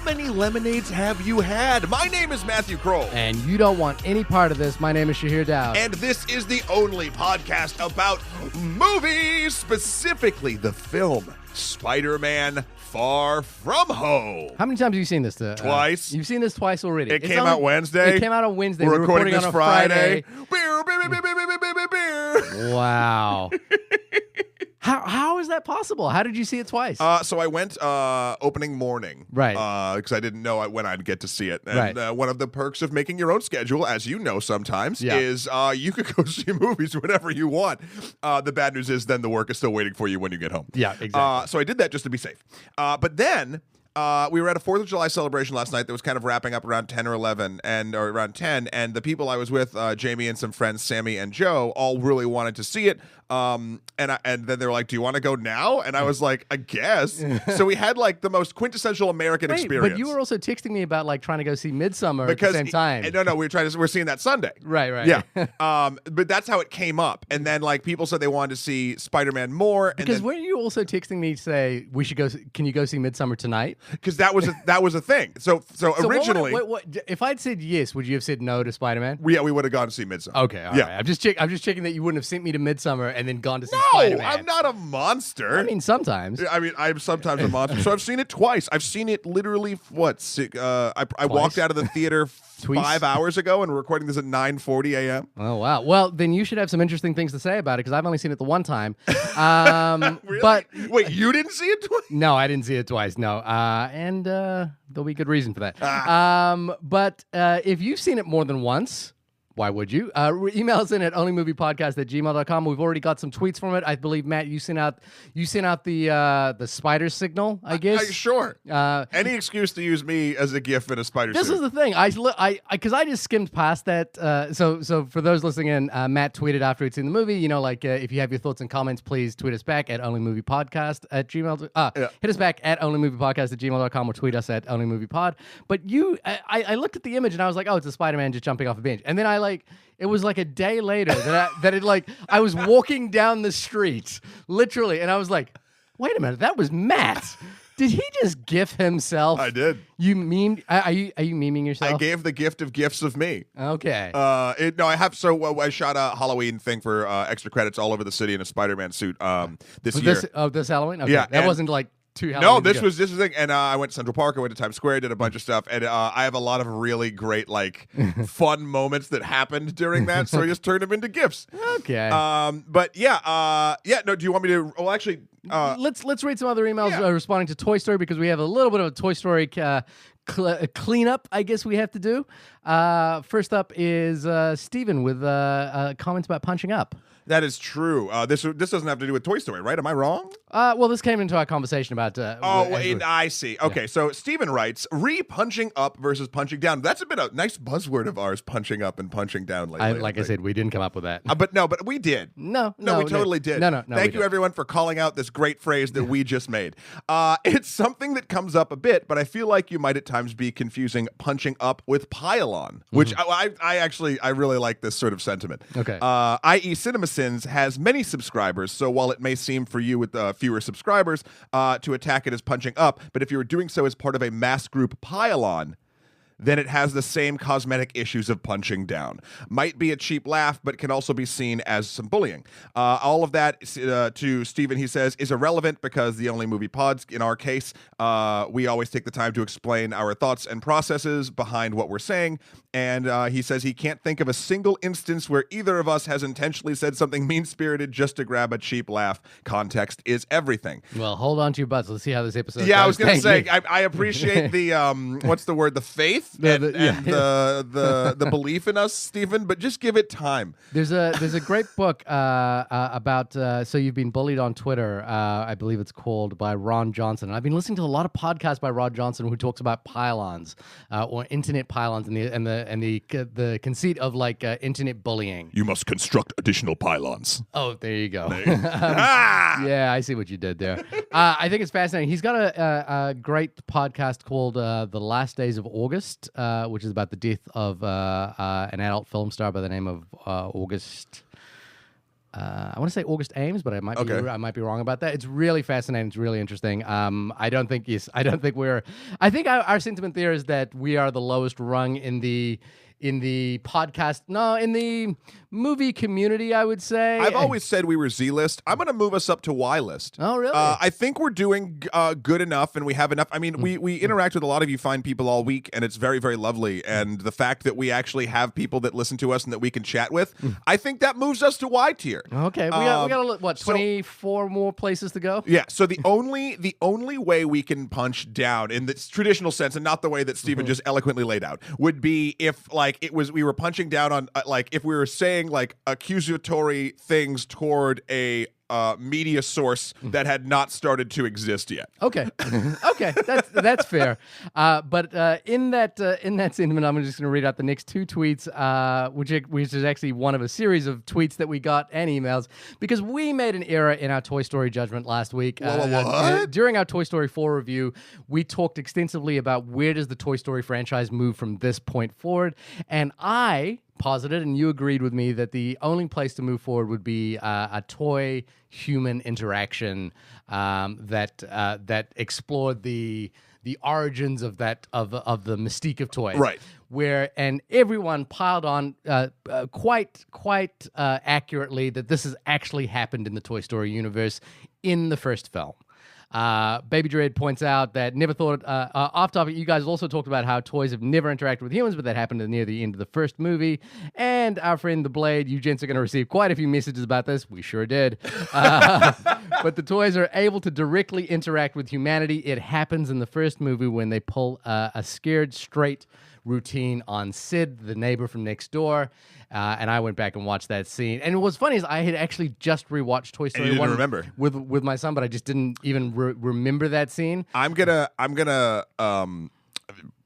many lemonades have you had? My name is Matthew Kroll. And you don't want any part of this. My name is Shahir Dowd. And this is the only podcast about movies, specifically the film Spider-Man Far From Home. How many times have you seen this? Twice. You've seen this twice already. It came out Wednesday. It came out on Wednesday. We're recording this on a Friday. Wow. How is that possible? How did you see it twice? So I went opening morning. Right. Because I didn't know when I'd get to see it. And Right. One of the perks of making your own schedule, as you know sometimes, is you could go see movies whenever you want. The bad news is then the work is still waiting for you when you get home. Yeah, exactly. So I did that just to be safe. But then we were at a 4th of July celebration last night that was kind of wrapping up around 10 or 11, or around 10, and the people I was with, Jamie and some friends, Sammy and Joe, all really wanted to see it. And then they were like, "Do you want to go now?" And I was like, "I guess." So we had like the most quintessential American experience. But you were also texting me about like trying to go see Midsummer at the same time. No, we're seeing that Sunday. Right. Yeah. But that's how it came up. And then like people said they wanted to see Spider-Man more. Because weren't you also texting me to say we should go? Can you go see Midsummer tonight? Because that was a thing. So originally, what, if I'd said yes, would you have said no to Spider-Man? we would have gone to see Midsummer. Okay, all right. I'm just checking that you wouldn't have sent me to Midsummer and then gone to see No, Spider-Man. I'm not a monster. I mean, sometimes. I'm sometimes a monster. So I've seen it twice. I've seen it literally, I walked out of the theater 5 hours ago, and we're recording this at 9:40 a.m. Oh, wow. Well, then you should have some interesting things to say about it, because I've only seen it the one time. Really? But wait, you didn't see it twice? no, I didn't see it twice, no. And there'll be good reason for that. But if you've seen it more than once, why would you? Email us in at onlymoviepodcast@gmail.com. We've already got some tweets from it. I believe, Matt, you sent out the spider signal, I guess. Sure. Any excuse to use me as a GIF in a spider This suit. is the thing. Because I just skimmed past that. So for those listening in, Matt tweeted after he'd seen the movie. If you have your thoughts and comments, please tweet us back at onlymoviepodcast@gmail. Hit us back at onlymoviepodcast@gmail.com or tweet us at onlymoviepod. But I looked at the image and I was like, oh, it's a Spider-Man just jumping off a bench. And then it was like a day later I was walking down the street, literally, and I was like, wait a minute, that was Matt. Did he just GIF himself? I did. You meme? Are you memeing yourself? I gave the gift of gifts of me. Okay. I have. So I shot a Halloween thing for extra credits all over the city in a Spider-Man suit this year. This Halloween? Okay. Yeah, that wasn't like 2 Halloweens No, this ago. was the thing. And I went to Central Park. I went to Times Square. Did a bunch of stuff. And I have a lot of really great, fun moments that happened during that. So I just turned them into gifts. Okay. But yeah. No. Do you want me to? Well, actually. Let's read some other emails responding to Toy Story, because we have a little bit of a Toy Story cleanup, I guess we have to do. First up is Steven with comments about punching up. That is true. This doesn't have to do with Toy Story, right? Am I wrong? Well, this came into our conversation about... I see. Okay, so Steven writes, punching up versus punching down. That's been a nice buzzword of ours, punching up and punching down lately. I said, we didn't come up with that. But we did. No, we totally did. No. Thank you, everyone, for calling out this great phrase that we just made. It's something that comes up a bit, but I feel like you might at times be confusing punching up with pile on, which I really like this sort of sentiment. Okay. I.e. CinemaSins has many subscribers, so while it may seem for you with fewer subscribers to attack it as punching up, but if you were doing so as part of a mass group pile on, then it has the same cosmetic issues of punching down. Might be a cheap laugh, but can also be seen as some bullying. All of that, to Steven, he says, is irrelevant because the Only Movie Pods, in our case, we always take the time to explain our thoughts and processes behind what we're saying. And he says he can't think of a single instance where either of us has intentionally said something mean-spirited just to grab a cheap laugh. Context is everything. Well, hold on to your butts. Let's see how this episode goes. Yeah, I was going to say, I appreciate the, what's the word, the faith the belief in us, Stephen, but just give it time. There's a great book about So You've Been Bullied on Twitter, I believe it's called, by Ron Johnson. And I've been listening to a lot of podcasts by Ron Johnson who talks about pylons or internet pylons and the conceit of internet bullying. You must construct additional pylons. Oh, there you go. Yeah, I see what you did there. I think it's fascinating. He's got a great podcast called The Last Days of August, which is about the death of an adult film star by the name of August. I want to say August Ames, but I might Okay. I might be wrong about that. It's really fascinating. It's really interesting. I don't think I think our sentiment there is that we are the lowest rung in the podcast. No, in the movie community, I would say. I've always said we were Z-list. I'm going to move us up to Y-list. Oh, really? I think we're doing good enough, and we have enough. I mean, we interact with a lot of you fine people all week, and it's very, very lovely. And the fact that we actually have people that listen to us and that we can chat with, I think that moves us to Y tier. Okay, we got what 24 more places to go. Yeah. So the only way we can punch down in the traditional sense, and not the way that Stephen just eloquently laid out, would be if we were punching down on if we were saying like accusatory things toward a media source that had not started to exist yet. Okay, okay, that's fair. But in that sentiment, I'm just going to read out the next two tweets, which is actually one of a series of tweets that we got and emails because we made an error in our Toy Story judgment last week. What? During our Toy Story 4 review, we talked extensively about where does the Toy Story franchise move from this point forward, and I posited, and you agreed with me, that the only place to move forward would be a toy-human interaction that explored the origins of the mystique of toys, Right? And everyone piled on quite accurately that this has actually happened in the Toy Story universe in the first film. Baby Dread points out that never thought, off topic, you guys also talked about how toys have never interacted with humans, but that happened near the end of the first movie. And our friend The Blade, you gents are going to receive quite a few messages about this. We sure did. But the toys are able to directly interact with humanity. It happens in the first movie when they pull a scared straight routine on Sid, the neighbor from next door. And I went back and watched that scene. And what's funny is I had actually just rewatched Toy Story 1 remember. with my son, but I just didn't even remember that scene. I'm gonna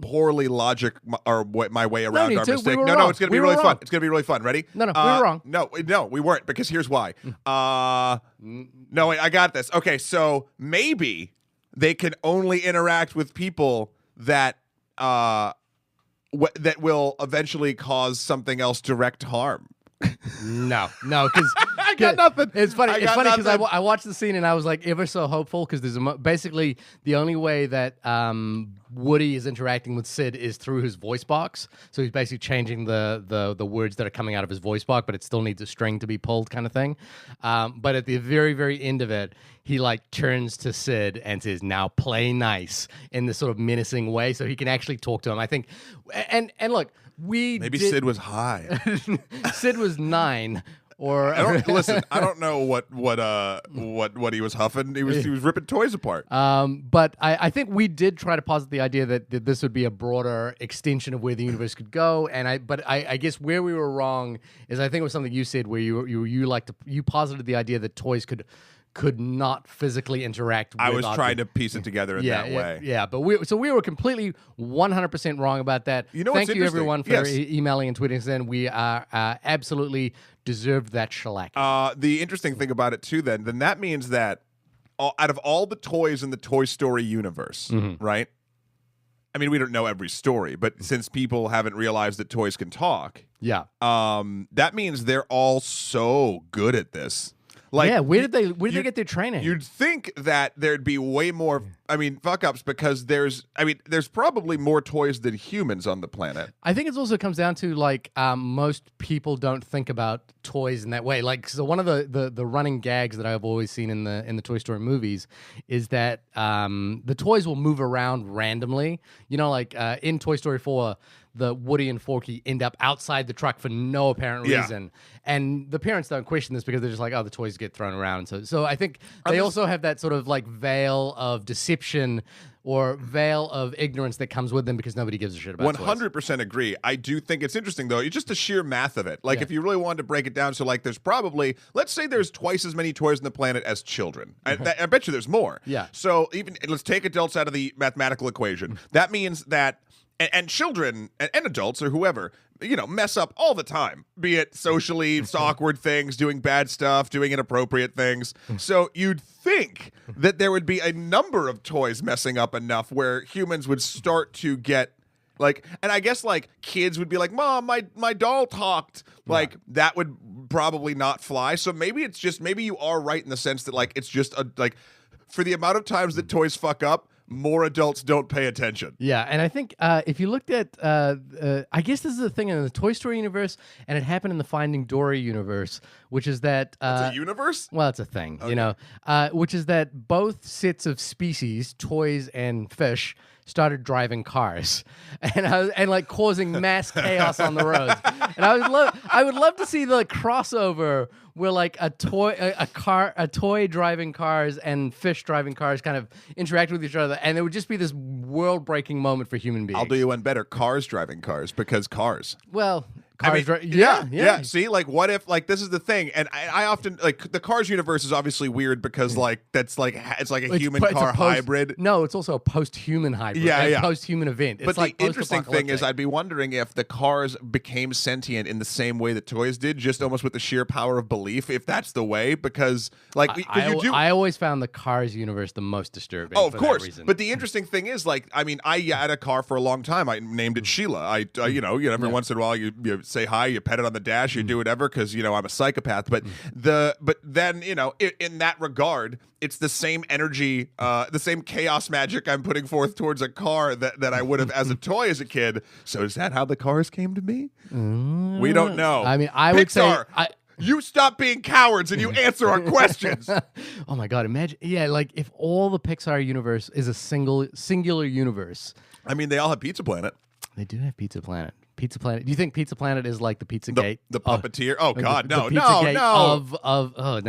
poorly logic my way around our mistake. No, it's gonna be really fun. It's gonna be really fun. Ready? No, we were wrong. No, we weren't, because here's why. No, wait, I got this. Okay, so maybe they can only interact with people that that will eventually cause something else direct harm. No, because I got nothing. It's funny. I It's got funny because nothing. I watched the scene and I was like ever so hopeful because there's basically the only way that Woody is interacting with Sid is through his voice box. So he's basically changing the words that are coming out of his voice box, but it still needs a string to be pulled, kind of thing. But at the very, very end of it, he like turns to Sid and says, "Now play nice," in this sort of menacing way, so he can actually talk to him. I think, and look. Maybe Sid was high. Sid was 9, or Listen. I don't know what he was huffing. He was ripping toys apart. But I think we did try to posit the idea that this would be a broader extension of where the universe could go. And I guess where we were wrong is I think it was something you said where you posited the idea that toys could not physically interact with I was objects. trying to piece it together in that way. Yeah, but we were completely 100% wrong about that. You know Thank what's you interesting? everyone for Yes. emailing and tweeting us in. We absolutely deserved that shellac. The interesting thing about it too, then that means that out of all the toys in the Toy Story universe, right? I mean, we don't know every story, but since people haven't realized that toys can talk, yeah. That means they're all so good at this. Like, yeah, where did they get their training? You'd think that there'd be way more, fuck ups, because there's probably more toys than humans on the planet. I think it also comes down to like most people don't think about toys in that way. Like, so one of the running gags that I've always seen in the Toy Story movies is that the toys will move around randomly. You know, like in Toy Story 4, the Woody and Forky end up outside the truck for no apparent reason. And the parents don't question this because they're just like, oh, the toys get thrown around. So I think they also have that sort of like veil of deception or veil of ignorance that comes with them because nobody gives a shit about 100% agree. I do think it's interesting, though. It's just the sheer math of it. Like, if you really wanted to break it down, so like there's probably, let's say there's twice as many toys on the planet as children. I bet you there's more. Yeah. So even, let's take adults out of the mathematical equation. That means that and children and adults or whoever, mess up all the time, be it socially awkward things, doing bad stuff, doing inappropriate things. So you'd think that there would be a number of toys messing up enough where humans would start to get Like, and I guess like kids would be like, "Mom, my doll talked." Like that would probably not fly. So maybe it's just maybe you are right in the sense that like it's just a like for the amount of times that toys fuck up, more adults don't pay attention. Yeah, and I think if you looked at, I guess this is a thing in the Toy Story universe, and it happened in the Finding Dory universe, which is that It's a universe? well, it's a thing, you know, which is that both sets of species, toys and fish, started driving cars, and like causing mass chaos on the roads. And I would love to see the crossover where like a toy driving cars and fish driving cars kind of interact with each other, and it would just be this world-breaking moment for human beings. I'll do you one better. Cars driving cars because cars. Well. Yeah. See, like, what if, like, this is the thing, and I often like the Cars universe is obviously weird because, like, that's like it's like a human car hybrid. No, it's also a post-human hybrid. Yeah. Post-human event. It's But like the interesting thing is, I'd be wondering if the cars became sentient in the same way that toys did, just almost with the sheer power of belief. If that's the way, because like I always found the Cars universe the most disturbing. Oh, of for course. that reason. But the interesting thing is, like, I mean, I had a car for a long time. I named it Sheila. Every once in a while, you say hi, you pet it on the dash, you do whatever because I'm a psychopath. But then in that regard, it's the same energy, the same chaos magic I'm putting forth towards a car that I would have as a toy as a kid. So is that how the cars came to me? We don't know. I mean, I would say. You stop being cowards and you answer our questions. Oh my God! Imagine, like if all the Pixar universe is a singular universe. I mean, they all have Pizza Planet. They do have Pizza Planet. Pizza Planet. Do you think Pizza Planet is like the Pizza Gate? The puppeteer? Oh, God, no,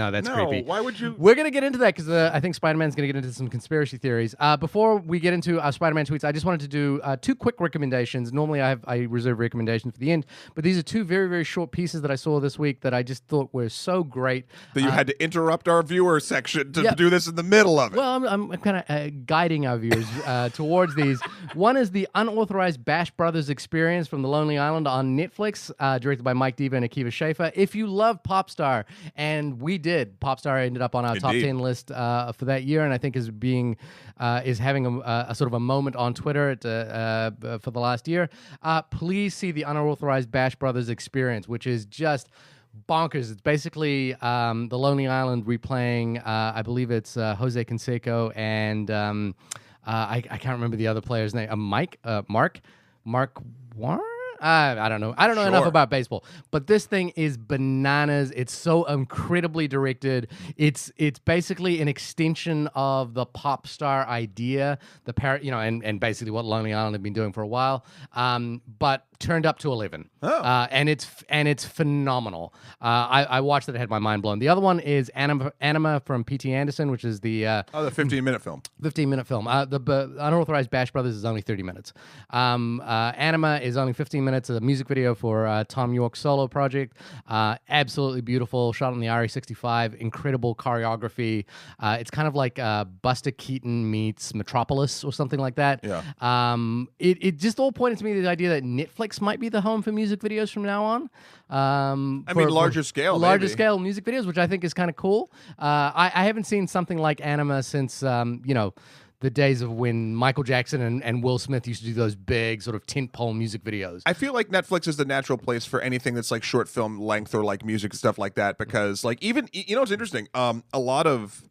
that's creepy. Why would you? We're going to get into that because I think Spider-Man's going to get into some conspiracy theories. Before we get into our Spider-Man tweets, I just wanted to do 2 quick recommendations. Normally, I reserve recommendations for the end, but these are 2 very, very short pieces that I saw this week that I just thought were so great. That you had to interrupt our viewer section to do this in the middle of it. Well, I'm kind of guiding our viewers towards these. One is the unauthorized Bash Brothers experience from the Lonely Island on Netflix, directed by Mike Diva and Akiva Schaffer. If you love Popstar, and we did, Popstar ended up on our top 10 list for that year, and I think is having a sort of a moment on Twitter for the last year. Please see the unauthorized Bash Brothers experience, which is just bonkers. It's basically the Lonely Island replaying. I believe it's Jose Canseco and I can't remember the other player's name. Mark Warren? I don't know. I don't know enough about baseball, but this thing is bananas. It's so incredibly directed. It's basically an extension of the pop star idea, and basically what Lonely Island have been doing for a while, but turned up to 11. And it's phenomenal. I watched it. It had my mind blown. The other one is Anima from P.T. Anderson, which is the 15-minute film. 15-minute film. The Unauthorized Bash Brothers is only 30 minutes. Anima is only 15 minutes. A music video for Tom York's solo project. Absolutely beautiful. Shot on the RE65. Incredible choreography. It's kind of like Buster Keaton meets Metropolis or something like that. Yeah. It just all pointed to me the idea that Netflix might be the home for music videos from now on. Larger scale music videos, which I think is kind of cool. I haven't seen something like Anima since the days of when Michael Jackson and Will Smith used to do those big sort of tentpole music videos. I feel like Netflix is the natural place for anything that's like short film length or like music stuff like that, because like even it's interesting. A lot of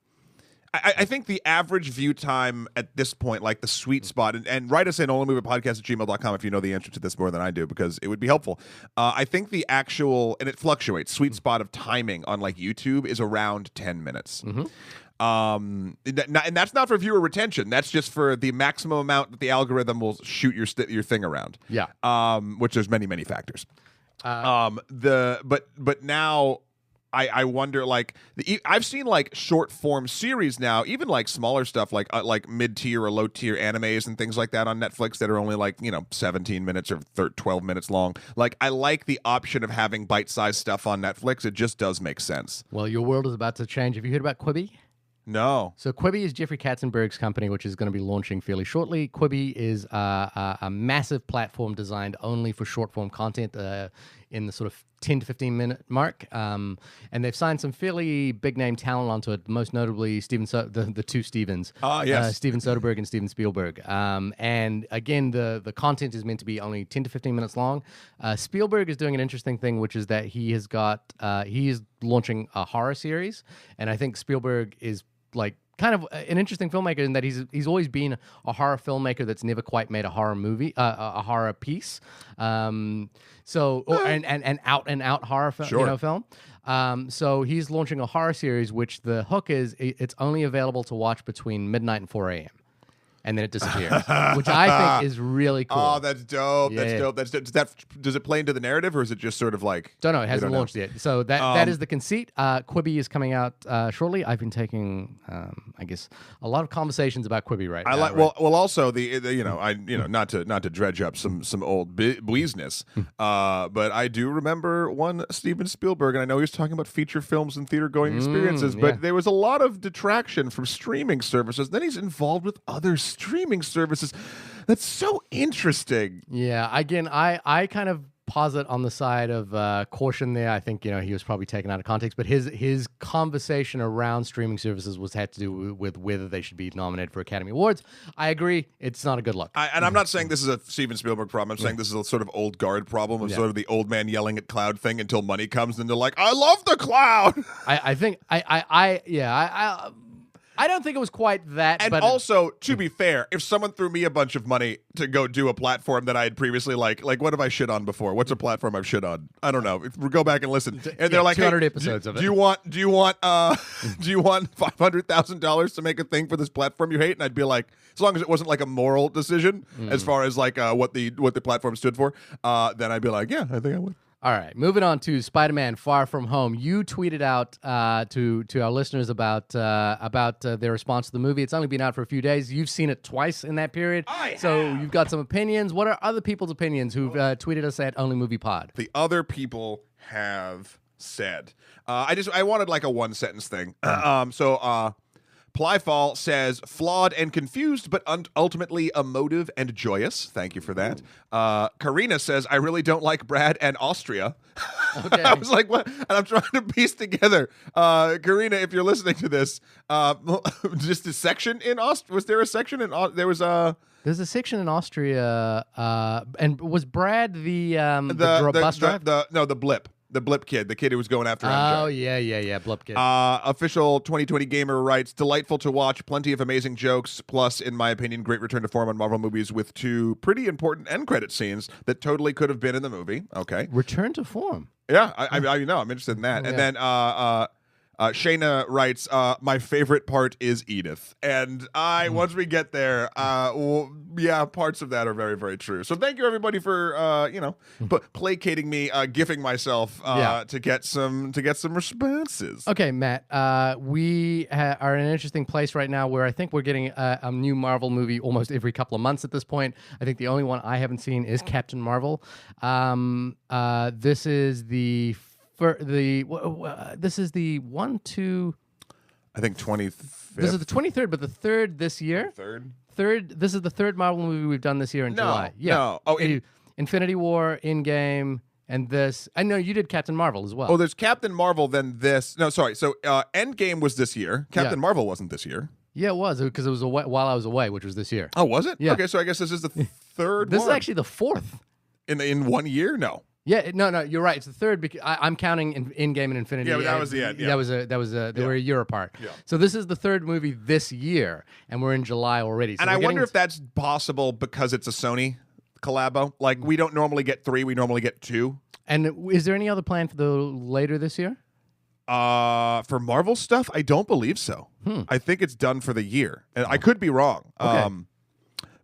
I think the average view time at this point, like the sweet spot, and write us in onlymoviepodcast@gmail.com if you know the answer to this more than I do, because it would be helpful. I think the actual, and it fluctuates, sweet spot of timing on like YouTube is around 10 minutes. And that's not for viewer retention. That's just for the maximum amount that the algorithm will shoot your thing around. Yeah. Which there's many, many factors. But now I wonder, like, I've seen like short form series now, even like smaller stuff like mid tier or low tier animes and things like that on Netflix that are only like 17 minutes or 12 minutes long. Like, I like the option of having bite sized stuff on Netflix. It just does make sense. Well, your world is about to change. Have you heard about Quibi? No. So Quibi is Jeffrey Katzenberg's company, which is going to be launching fairly shortly. Quibi is a massive platform designed only for short-form content in the sort of 10 to 15 minute mark. And they've signed some fairly big name talent onto it, most notably the two Stevens. Yes. Steven Soderbergh and Steven Spielberg. And again, the content is meant to be only 10 to 15 minutes long. Spielberg is doing an interesting thing, which is that he is launching a horror series. And I think Spielberg is like kind of an interesting filmmaker in that he's always been a horror filmmaker that's never quite made a horror movie, a horror piece. An out and out horror film. So he's launching a horror series, which the hook is it's only available to watch between midnight and 4 a.m. And then it disappears, which I think is really cool. Oh, that's dope. Yeah, That's yeah. dope. That's dope. Does it play into the narrative, or is it just sort of like? Don't know. It hasn't don't know? launched yet. So that is the conceit. Quibi is coming out shortly. I've been taking, I guess, a lot of conversations about Quibi right now. I like right? well also the not to dredge up some old business, but I do remember one Steven Spielberg, and I know he was talking about feature films and theater going experiences, but there was a lot of detraction from streaming services. Then he's involved with other streaming services. That's so interesting. Yeah. Again, I kind of posit on the side of caution there. I think he was probably taken out of context, but his conversation around streaming services had to do with whether they should be nominated for Academy Awards. I agree, it's not a good look. I'm not saying this is a Steven Spielberg problem. I'm saying this is a sort of old guard problem of sort of the old man yelling at cloud thing until money comes, and they're like, "I love the cloud." I don't think it was quite that. And but also, to be fair, if someone threw me a bunch of money to go do a platform that I had previously like what have I shit on before? What's a platform I've shit on? I don't know. Go back and listen. And they're like, 200 hey, episodes of it. Do you want $500,000 to make a thing for this platform you hate? And I'd be like, as long as it wasn't like a moral decision as far as like what the platform stood for, then I'd be like, yeah, I think I would. All right, moving on to Spider-Man: Far From Home. You tweeted out to our listeners about their response to the movie. It's only been out for a few days. You've seen it twice in that period, so you've got some opinions. What are other people's opinions who've tweeted us at Only Movie Pod? The other people have said. I wanted like a one sentence thing. Plyfall says, flawed and confused, but ultimately emotive and joyous. Thank you for that. Karina says, I really don't like Brad and Austria. Okay. I was like, what? And I'm trying to piece together. Karina, if you're listening to this, just a section in Austria. Was there a section in There was a... There's a section in Austria, and was Brad the bus driver? The blip. The Blip kid, the kid who was going after MJ. Oh, yeah, Blip kid. Official 2020 Gamer writes, delightful to watch, plenty of amazing jokes, plus, in my opinion, great return to form on Marvel movies with two pretty important end credit scenes that totally could have been in the movie. Okay. Return to form. Yeah, I know, I'm interested in that. Yeah. And then Shayna writes, my favorite part is Edith. And once we get there, parts of that are very, very true. So thank you, everybody, for, placating me, gifting myself to get some responses. Okay, Matt, we are in an interesting place right now where I think we're getting a new Marvel movie almost every couple of months at this point. I think the only one I haven't seen is Captain Marvel. This is the... this is the 1, 2... I think 25th. This is the 23rd, but the third this year. Third. This is the third Marvel movie we've done this year in July. Yeah. No. Oh, Infinity War, Endgame, and this. I know you did Captain Marvel as well. Oh, there's Captain Marvel, then this. No, sorry. So Endgame was this year. Captain Marvel wasn't this year. Yeah, it was, because it was while I was away, which was this year. Oh, was it? Yeah. Okay, so I guess this is the third This one. is actually the fourth. In 1 year? No. Yeah, no, you're right. It's the third because I'm counting Endgame and Infinity. Yeah, but that was the end. Yeah. They were a year apart. Yeah. So this is the third movie this year, and we're in July already. So and I wonder if that's possible because it's a Sony collabo. Like, we don't normally get 3, we normally get 2. And is there any other plan for the later this year? For Marvel stuff, I don't believe so. I think it's done for the year. And I could be wrong. Okay.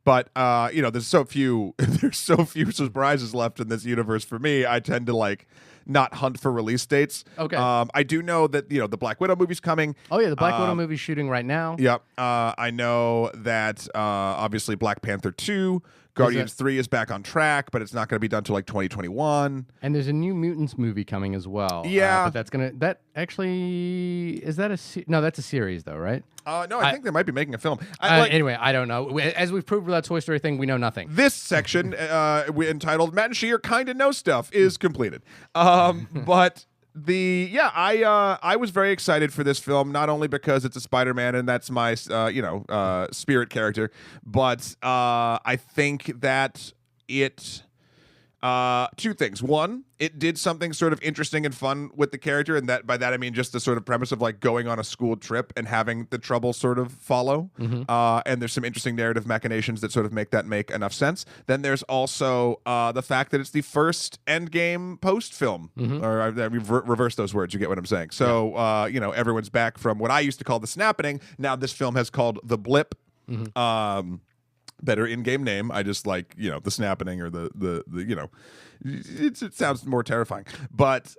But there's so few surprises left in this universe for me. I tend to not hunt for release dates. Okay. I do know that the Black Widow movie's coming. Oh yeah, the Black Widow movie's shooting right now. Yep. I know that obviously Black Panther 2 Guardians 3 is back on track, but it's not going to be done till like 2021. And there's a new Mutants movie coming as well. Yeah. But that actually, is that no, that's a series though, right? No, I think they might be making a film. Anyway, I don't know. As we've proved with our Toy Story thing, we know nothing. This section, entitled Matt and Sheer Kinda Know Stuff, is completed. But I was very excited for this film, not only because it's a Spider-Man and that's my spirit character, but I think that it two things. One, it did something sort of interesting and fun with the character, and that by that I mean just the sort of premise of like going on a school trip and having the trouble sort of follow. And there's some interesting narrative machinations that sort of make enough sense. Then there's also the fact that it's the first Endgame post film, or I reverse those words. You get what I'm saying? So everyone's back from what I used to call the snapping. Now this film has called the blip. Better in-game name. I just like, the snapping or the it sounds more terrifying. But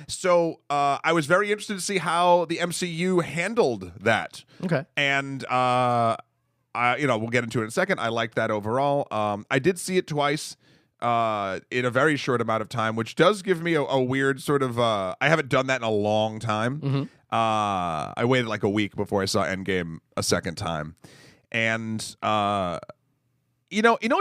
so I was very interested to see how the MCU handled that. Okay. And we'll get into it in a second. I liked that overall. I did see it twice in a very short amount of time, which does give me a weird sort of I haven't done that in a long time. I waited like a week before I saw Endgame a second time. And what's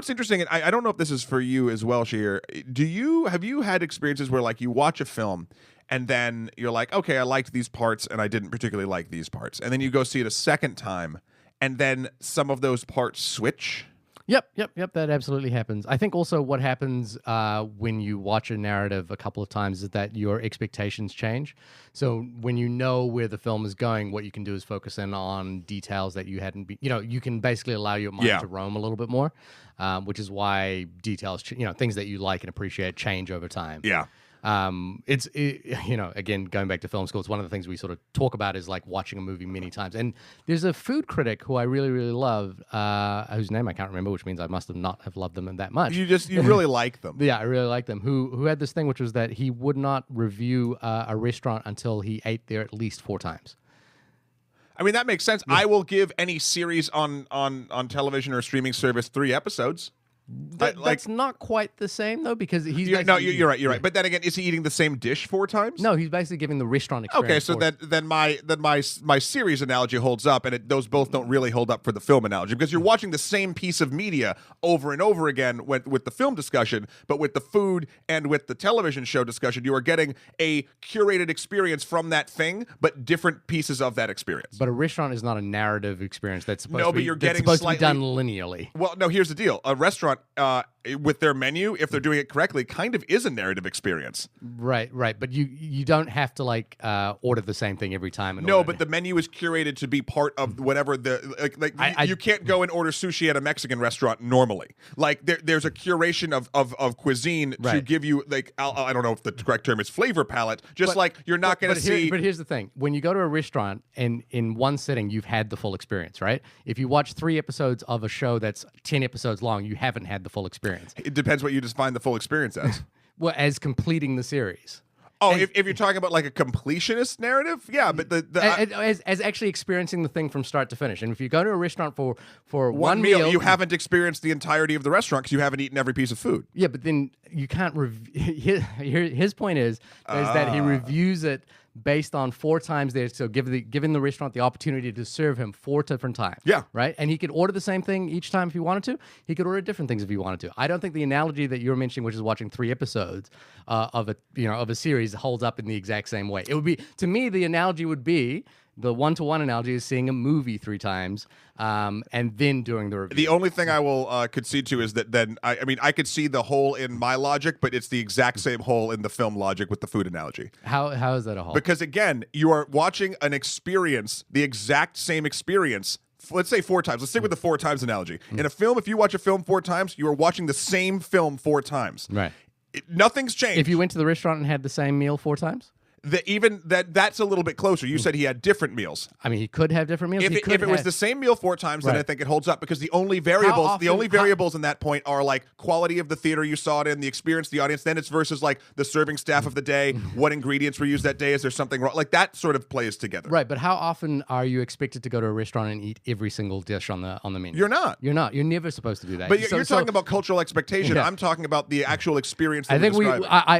interesting, and I don't know if this is for you as well, Sheer. Have you had experiences where like you watch a film and then you're like, okay, I liked these parts and I didn't particularly like these parts, and then you go see it a second time and then some of those parts switch? Yep. That absolutely happens. I think also what happens when you watch a narrative a couple of times is that your expectations change. So when you know where the film is going, what you can do is focus in on details that you hadn't been, you can basically allow your mind to roam a little bit more, which is why details, things that you like and appreciate change over time. Yeah. Again, going back to film school, it's one of the things we sort of talk about is like watching a movie many times. And there's a food critic who I really, really love, whose name I can't remember, which means I must not have loved them that much. You really like them. Yeah, I really like them. Who had this thing, which was that he would not review a restaurant until he ate there at least 4 times. I mean, that makes sense. Yeah. I will give any series on television or streaming service 3 episodes. That's not quite the same though, because he's you're right. But then again, is he eating the same dish 4 times? No, he's basically giving the restaurant experience. Okay, so then my series analogy holds up, and those both don't really hold up for the film analogy, because you're watching the same piece of media over and over again with the film discussion, but with the food and with the television show discussion, you are getting a curated experience from that thing, but different pieces of that experience. But a restaurant is not a narrative experience. That's supposed to be, you're getting supposed to be done linearly. Well, no, here's the deal. A restaurant, with their menu, if they're doing it correctly, kind of is a narrative experience. Right. But you don't have to order the same thing every time. But the menu is curated to be part of whatever you can't go and order sushi at a Mexican restaurant normally. Like there's a curation of cuisine to give you I don't know if the correct term is flavor palette. You're not going to see. But here's the thing: when you go to a restaurant and in one sitting, you've had the full experience, right? If you watch 3 episodes of a show that's 10 episodes long, you haven't had the full experience. It depends what you define the full experience as. Well, as completing the series. Oh, if you're talking about like a completionist narrative, yeah, but as actually experiencing the thing from start to finish. And if you go to a restaurant for one meal, you haven't experienced the entirety of the restaurant because you haven't eaten every piece of food. Yeah, but then you can't. His point is that he reviews it based on 4 times there, so giving the restaurant the opportunity to serve him 4 different times. Yeah. Right? And he could order the same thing each time if he wanted to. He could order different things if he wanted to. I don't think the analogy that you're mentioning, which is watching 3 episodes of a series, holds up in the exact same way. It would be, to me, the analogy would be, the 1-to-1 analogy is seeing a movie 3 times and then doing the review. The only thing I will concede to is that then, I could see the hole in my logic, but it's the exact same hole in the film logic with the food analogy. How is that a hole? Because again, you are watching an experience, the exact same experience, let's say 4 times. Let's stick with the 4 times analogy. In a film, if you watch a film 4 times, you are watching the same film 4 times. Right. Nothing's changed. If you went to the restaurant and had the same meal 4 times? that's a little bit closer. You said he had different meals. I mean, he could have different meals. If it was the same meal 4 times, then I think it holds up, because the only variables in that point are like quality of the theater you saw it in, the experience, the audience. Then it's versus like the serving staff of the day, what ingredients were used that day. Is there something wrong? Like that sort of plays together. Right, but how often are you expected to go to a restaurant and eat every single dish on the menu? You're not. You're not. You're never supposed to do that. But you're talking about cultural expectation. Yeah. I'm talking about the actual experience. That I think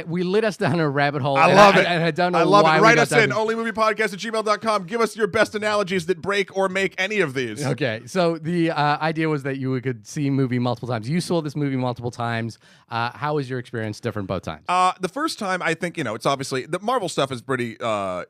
we led us down a rabbit hole. I love it. And I don't know I love why it. Write us in onlymoviepodcast@gmail.com. Give us your best analogies that break or make any of these. Okay, so the idea was that you could see movie multiple times. You saw this movie multiple times. How was your experience different both times? The first time, I think, it's obviously the Marvel stuff is pretty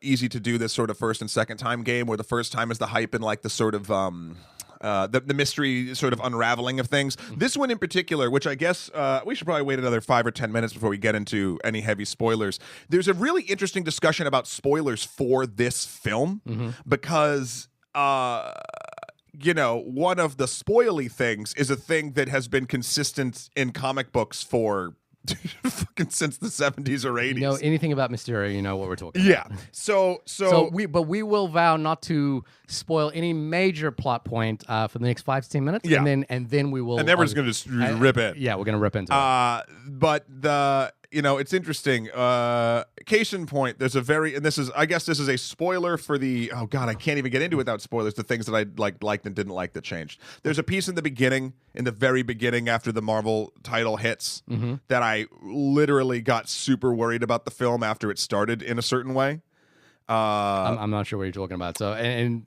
easy to do, this sort of first and second time game, where the first time is the hype and like the sort of the mystery sort of unraveling of things. This one in particular, which I guess we should probably wait another 5 or 10 minutes before we get into any heavy spoilers. There's a really interesting discussion about spoilers for this film, because one of the spoily things is a thing that has been consistent in comic books for fucking since the 70s or 80s. You know anything about Mysterio, you know what we're talking about. Yeah. So we will vow not to spoil any major plot point for the next 5 to 10 minutes. Yeah. And then we will. And then we're just going to rip it. Yeah, we're going to rip into it. But it's interesting. Case in point, there's I guess this is a spoiler for the, oh God, I can't even get into it without spoilers, the things that I liked and didn't like that changed. There's a piece in the very beginning after the Marvel title hits, that I literally got super worried about the film after it started in a certain way. I'm not sure what you're talking about. So do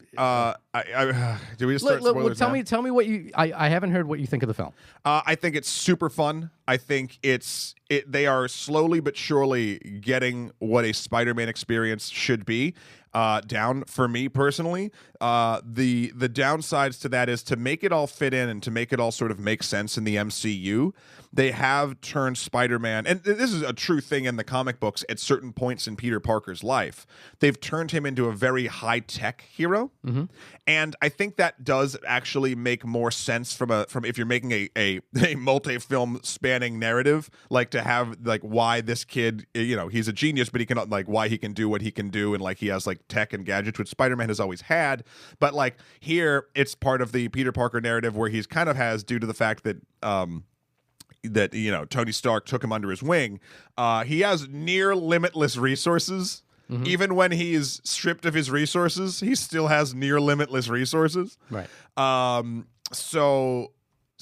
we just start spoilers now? Tell me what you. I haven't heard what you think of the film. I think it's super fun. I think they are slowly but surely getting what a Spider-Man experience should be down for me personally. The downsides to that is to make it all fit in and to make it all sort of make sense in the MCU. They have turned Spider-Man, and this is a true thing in the comic books at certain points in Peter Parker's life. They've turned him into a very high-tech hero, and I think that does actually make more sense from if you're making a multi-film spanning narrative, like to have like why this kid, he's a genius, but he can like why he can do what he can do, and like he has like tech and gadgets, which Spider-Man has always had, but like here it's part of the Peter Parker narrative where he's kind of has, due to the fact that Tony Stark took him under his wing, he has near limitless resources. Even when he's stripped of his resources, he still has near limitless resources. Right. So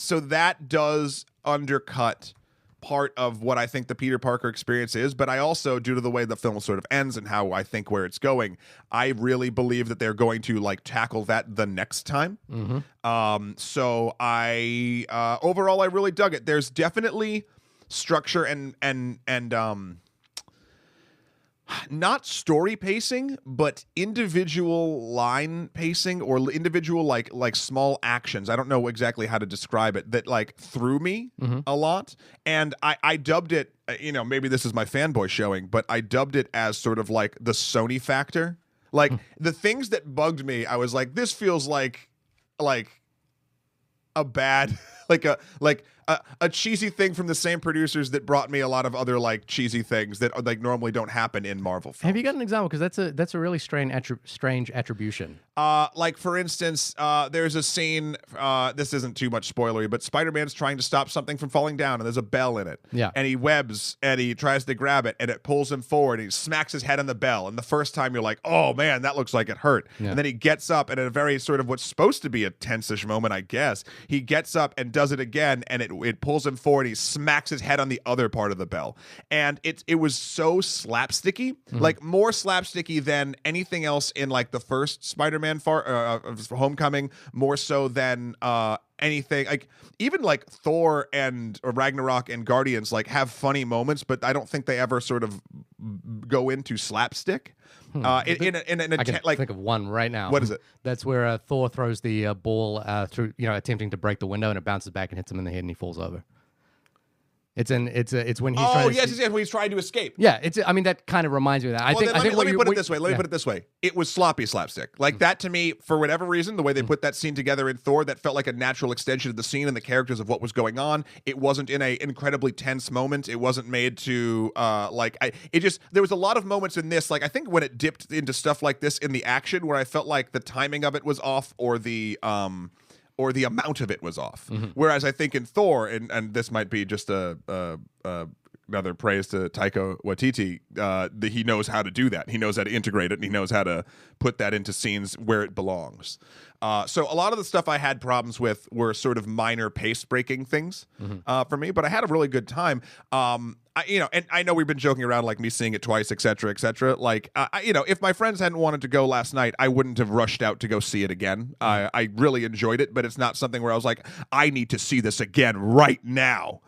that does undercut part of what I think the Peter Parker experience is, but I also, due to the way the film sort of ends and how I think where it's going, I really believe that they're going to like tackle that the next time. So I overall I really dug it. There's definitely structure and not story pacing, but individual line pacing or individual like small actions. I don't know exactly how to describe it, that like threw me a lot. And I dubbed it, maybe this is my fanboy showing, but I dubbed it as sort of like the Sony factor. Like the things that bugged me, I was like, this feels like a bad, like a cheesy thing from the same producers that brought me a lot of other like cheesy things that like normally don't happen in Marvel films. Have you got an example? Because that's a really strange attribution. Like for instance, there's a scene. This isn't too much spoilery, but Spider-Man's trying to stop something from falling down, and there's a bell in it. Yeah. And he webs and he tries to grab it, and it pulls him forward. And he smacks his head on the bell, and the first time you're like, "Oh man, that looks like it hurt." Yeah. And then he gets up, and at a very sort of what's supposed to be a tense-ish moment, I guess, he gets up and does it again, and it pulls him forward. He smacks his head on the other part of the bell, and it was so slapsticky, like more slapsticky than anything else in like the first Spider-Man Homecoming, more so than anything like even like Thor and Ragnarok and Guardians like have funny moments, but I don't think they ever sort of go into slapstick. I can think of one right now. What is it? That's where Thor throws the ball through, attempting to break the window, and it bounces back and hits him in the head, and he falls over. It's when he's Oh, trying to yes, when he's trying to escape. Yeah, I mean, that kind of reminds me of that. Let me put it this way. Let me put it this way. It was sloppy slapstick. Like that to me, for whatever reason, the way they put that scene together in Thor, that felt like a natural extension of the scene and the characters of what was going on. It wasn't in a incredibly tense moment. It wasn't made to there was a lot of moments in this, like I think when it dipped into stuff like this in the action where I felt like the timing of it was off or the amount of it was off. Whereas I think in Thor, and this might be just another praise to Taika Waititi, he knows how to do that. He knows how to integrate it, and he knows how to put that into scenes where it belongs. So a lot of the stuff I had problems with were sort of minor pace-breaking things for me, but I had a really good time. And I know we've been joking around like me seeing it twice, et cetera, et cetera. Like, if my friends hadn't wanted to go last night, I wouldn't have rushed out to go see it again. I really enjoyed it, but it's not something where I was like, I need to see this again right now.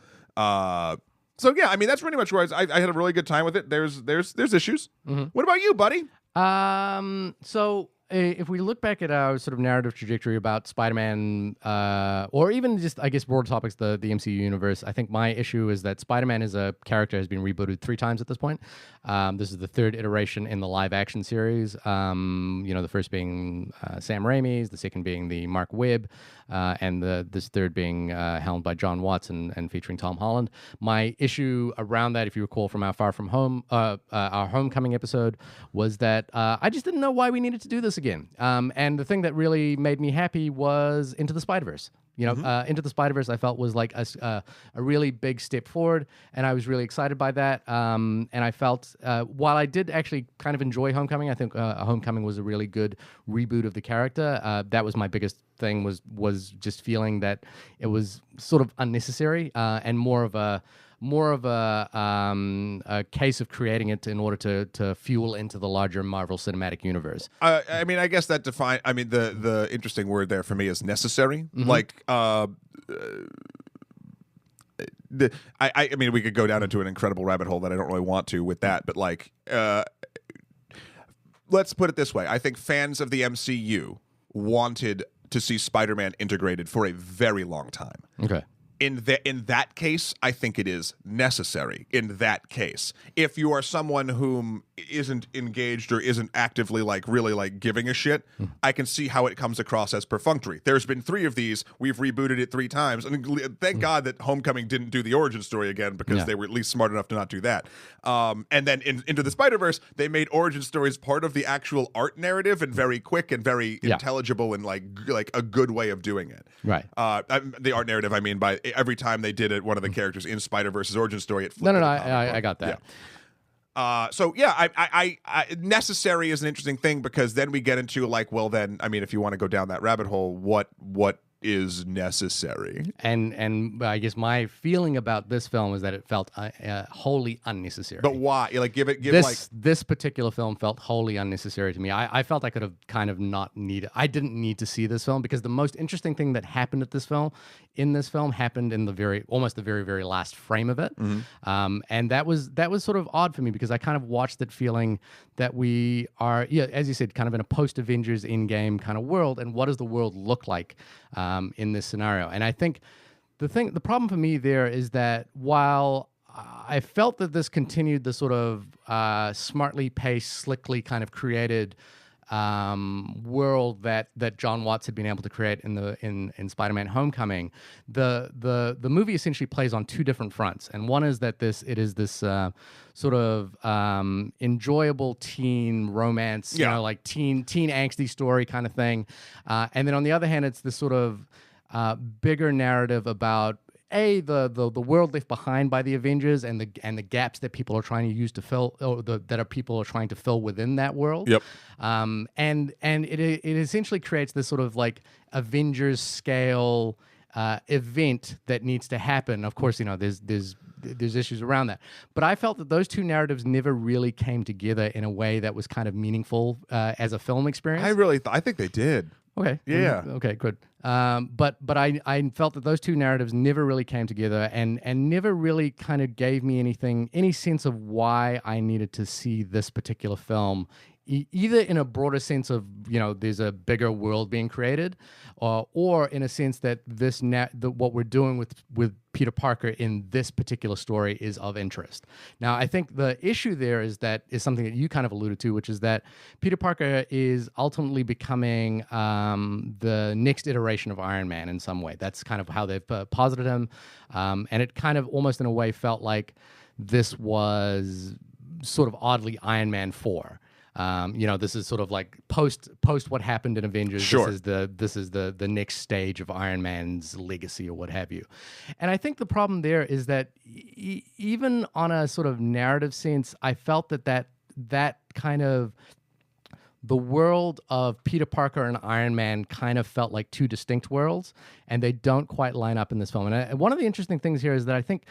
So yeah, I mean that's pretty much where I had a really good time with it. There's issues. What about you, buddy? So if we look back at our sort of narrative trajectory about Spider-Man, or even just, I guess, broad topics, the MCU universe, I think my issue is that Spider-Man as a character has been rebooted 3 times at this point. This is the 3rd iteration in the live-action series. The first being Sam Raimi's, the second being the Mark Webb, and this third being helmed by John Watts and featuring Tom Holland. My issue around that, if you recall from our our Homecoming episode, was that I just didn't know why we needed to do this again. And the thing that really made me happy was Into the Spider-Verse. Into the Spider-Verse I felt was like a really big step forward, and I was really excited by that. And I felt, while I did actually kind of enjoy Homecoming, I think Homecoming was a really good reboot of the character. That was my biggest thing, was just feeling that it was sort of unnecessary and more of a case of creating it in order to fuel into the larger Marvel Cinematic Universe. I mean, I guess that the interesting word there for me is necessary. Like, I mean, we could go down into an incredible rabbit hole that I don't really want to with that, but like, let's put it this way. I think fans of the MCU wanted to see Spider-Man integrated for a very long time. Okay. In that case, I think it is necessary. In that case, if you are someone whom isn't engaged or isn't actively really giving a shit, I can see how it comes across as perfunctory. There's been 3 of these. We've rebooted it 3 times, and thank God that Homecoming didn't do the origin story again, because they were at least smart enough to not do that. And then Into the Spider-Verse, they made origin stories part of the actual art narrative, and very quick and very intelligible and like a good way of doing it. Right. The art narrative, I mean, by every time they did it, one of the characters in Spider-Verse's origin story, it flipped. I got that. Yeah. I necessary is an interesting thing, because then we get into like, well, then, I mean, if you want to go down that rabbit hole, what is necessary? And I guess my feeling about this film is that it felt wholly unnecessary. But why? Like, this particular film felt wholly unnecessary to me. I felt I could have kind of not needed. I didn't need to see this film, because the most interesting thing that happened in this film happened in almost the very, very last frame of it. And that was sort of odd for me, because I kind of watched it feeling that we are, as you said, kind of in a post-Avengers Endgame kind of world, and what does the world look like in this scenario? And I think the problem for me there is that while I felt that this continued the sort of smartly paced, slickly kind of created world that John Watts had been able to create in Spider-Man Homecoming, the movie essentially plays on 2 different fronts. And one is that it is this sort of enjoyable teen romance, like teen angsty story kind of thing. And then on the other hand, it's this sort of bigger narrative about the world left behind by the Avengers, and the gaps that people are trying to use to fill, or people are trying to fill within that world. Yep. And it essentially creates this sort of like Avengers scale event that needs to happen. Of course, there's issues around that, but I felt that those 2 narratives never really came together in a way that was kind of meaningful as a film experience. I think they did. Okay. Yeah. Okay, good. But I felt that those 2 narratives never really came together, and never really kind of gave me any sense of why I needed to see this particular film either in a broader sense of, there's a bigger world being created, or in a sense that what we're doing with Peter Parker in this particular story is of interest. Now, I think the issue there is something that you kind of alluded to, which is that Peter Parker is ultimately becoming the next iteration of Iron Man in some way. That's kind of how they've posited him, and it kind of almost in a way felt like this was sort of oddly Iron Man 4. This is sort of like post what happened in Avengers. Sure. This is the next stage of Iron Man's legacy or what have you. And I think the problem there is that even on a sort of narrative sense, I felt that kind of the world of Peter Parker and Iron Man kind of felt like two distinct worlds, and they don't quite line up in this film. And one of the interesting things here is that I think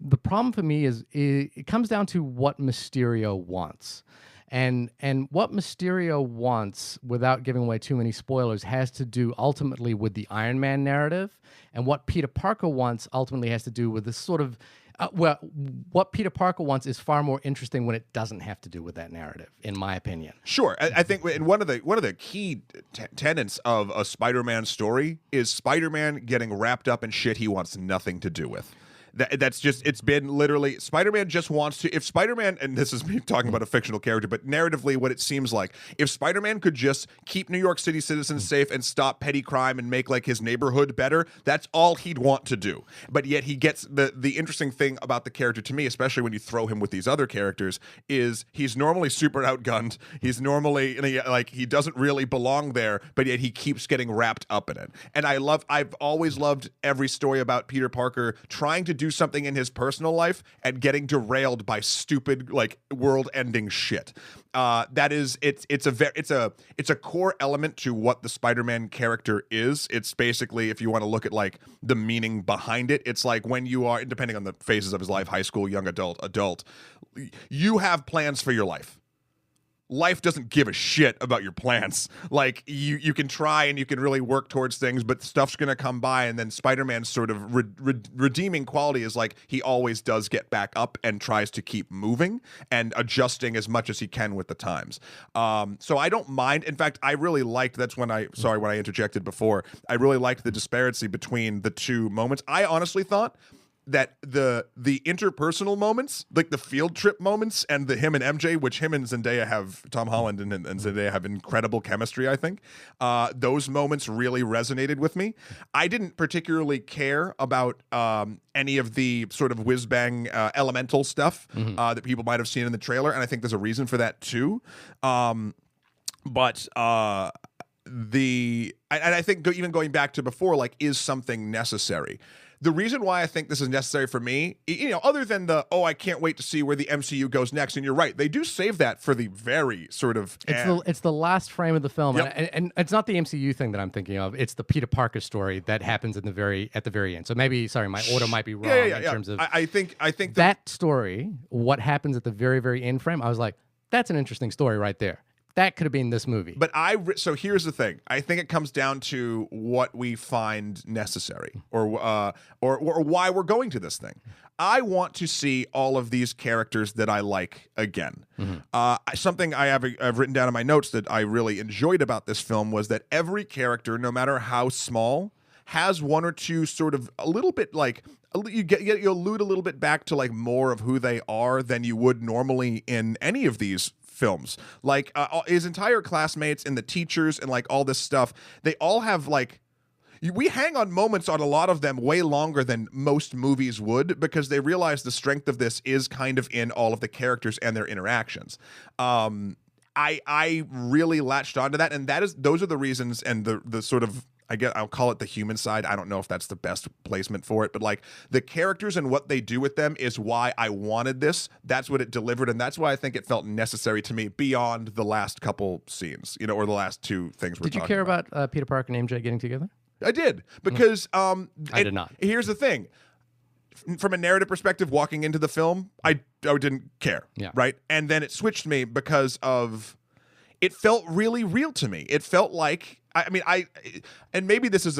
the problem for me is it comes down to what Mysterio wants. And what Mysterio wants, without giving away too many spoilers, has to do ultimately with the Iron Man narrative. And what Peter Parker wants ultimately has to do with this sort of, what Peter Parker wants is far more interesting when it doesn't have to do with that narrative, in my opinion. Sure. I think one of the key tenets of a Spider-Man story is Spider-Man getting wrapped up in shit he wants nothing to do with. That's just, it's been literally, Spider-Man just wants to, if Spider-Man, and this is me talking about a fictional character, but narratively what it seems like, if Spider-Man could just keep New York City citizens safe and stop petty crime and make like his neighborhood better, that's all he'd want to do. But yet he gets, the interesting thing about the character to me, especially when you throw him with these other characters, is he's normally super outgunned. He's normally, he doesn't really belong there, but yet he keeps getting wrapped up in it. And I've always loved every story about Peter Parker trying to do something in his personal life and getting derailed by stupid like world-ending shit. It's a core element to what the Spider-Man character is. It's basically, if you want to look at like the meaning behind it, it's like when you are, depending on the phases of his life, high school, young adult, you have plans for your life. Life doesn't give a shit about your plans. Like, you can try and you can really work towards things, but stuff's going to come by, and then Spider-Man's sort of redeeming quality is like he always does get back up and tries to keep moving and adjusting as much as he can with the times. So I don't mind. In fact, I really liked, when I interjected before, I really liked the disparity between the two moments. I honestly thought that the interpersonal moments, like the field trip moments and the him and MJ, which him and Zendaya have, Tom Holland and Zendaya have incredible chemistry, I think. Those moments really resonated with me. I didn't particularly care about any of the sort of whiz-bang elemental stuff that people might have seen in the trailer, and I think there's a reason for that too. And I think even going back to before, like, is something necessary? The reason why I think this is necessary for me, other than I can't wait to see where the MCU goes next, and you're right, they do save that for the very sort of... It's the last frame of the film, yep. and it's not the MCU thing that I'm thinking of. It's the Peter Parker story that happens at the very end. So maybe, sorry, my order might be wrong in terms of... I think that story, what happens at the very, very end frame, I was like, that's an interesting story right there. That could have been this movie. But so here's the thing. I think it comes down to what we find necessary, or why we're going to this thing. I want to see all of these characters that I like again. Something I've written down in my notes that I really enjoyed about this film was that every character, no matter how small, has one or two sort of a little bit like you allude a little bit back to like more of who they are than you would normally in any of these films. Like his entire classmates and the teachers and like all this stuff, they all have like, we hang on moments on a lot of them way longer than most movies would, because they realize the strength of this is kind of in all of the characters and their interactions. I really latched onto that, and those are the reasons, and the sort of, I'll call it the human side. I don't know if that's the best placement for it, but like the characters and what they do with them is why I wanted this. That's what it delivered, and that's why I think it felt necessary to me beyond the last couple scenes, or the last two things we're talking about. Did you care about Peter Parker and MJ getting together? I did, because I did not. Here's the thing. From a narrative perspective, walking into the film, I didn't care, right? And then it switched me because of, it felt really real to me. It felt like, and maybe this is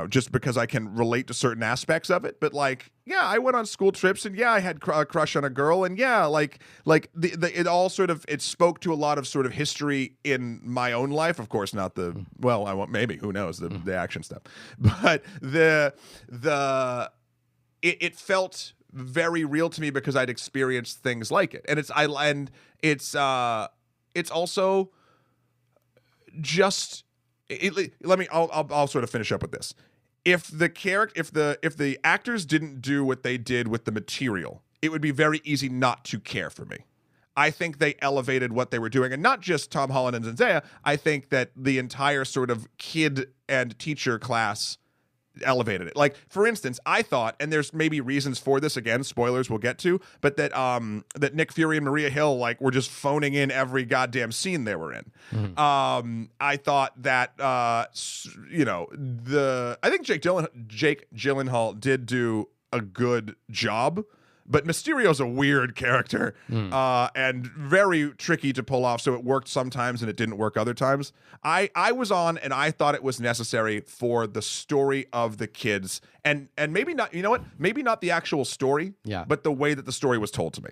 just because I can relate to certain aspects of it. But like, yeah, I went on school trips, and yeah, I had a crush on a girl, and yeah, like it all sort of, it spoke to a lot of sort of history in my own life. Of course, not the well, I won't, maybe, who knows, the action stuff, but it felt very real to me because I'd experienced things like it, and it's also just. I'll sort of finish up with this. If the actors didn't do what they did with the material, it would be very easy not to care for me. I think they elevated what they were doing, and not just Tom Holland and Zendaya. I think that the entire sort of kid and teacher class elevated it. Like, for instance, I thought, and there's maybe reasons for this, again, spoilers we'll get to, but that Nick Fury and Maria Hill like were just phoning in every goddamn scene they were in. I thought that I think Jake Gyllenhaal did do a good job. But Mysterio's a weird character and very tricky to pull off, so it worked sometimes and it didn't work other times. I was on, and I thought it was necessary for the story of the kids, and maybe not, maybe not the actual story, but the way that the story was told to me.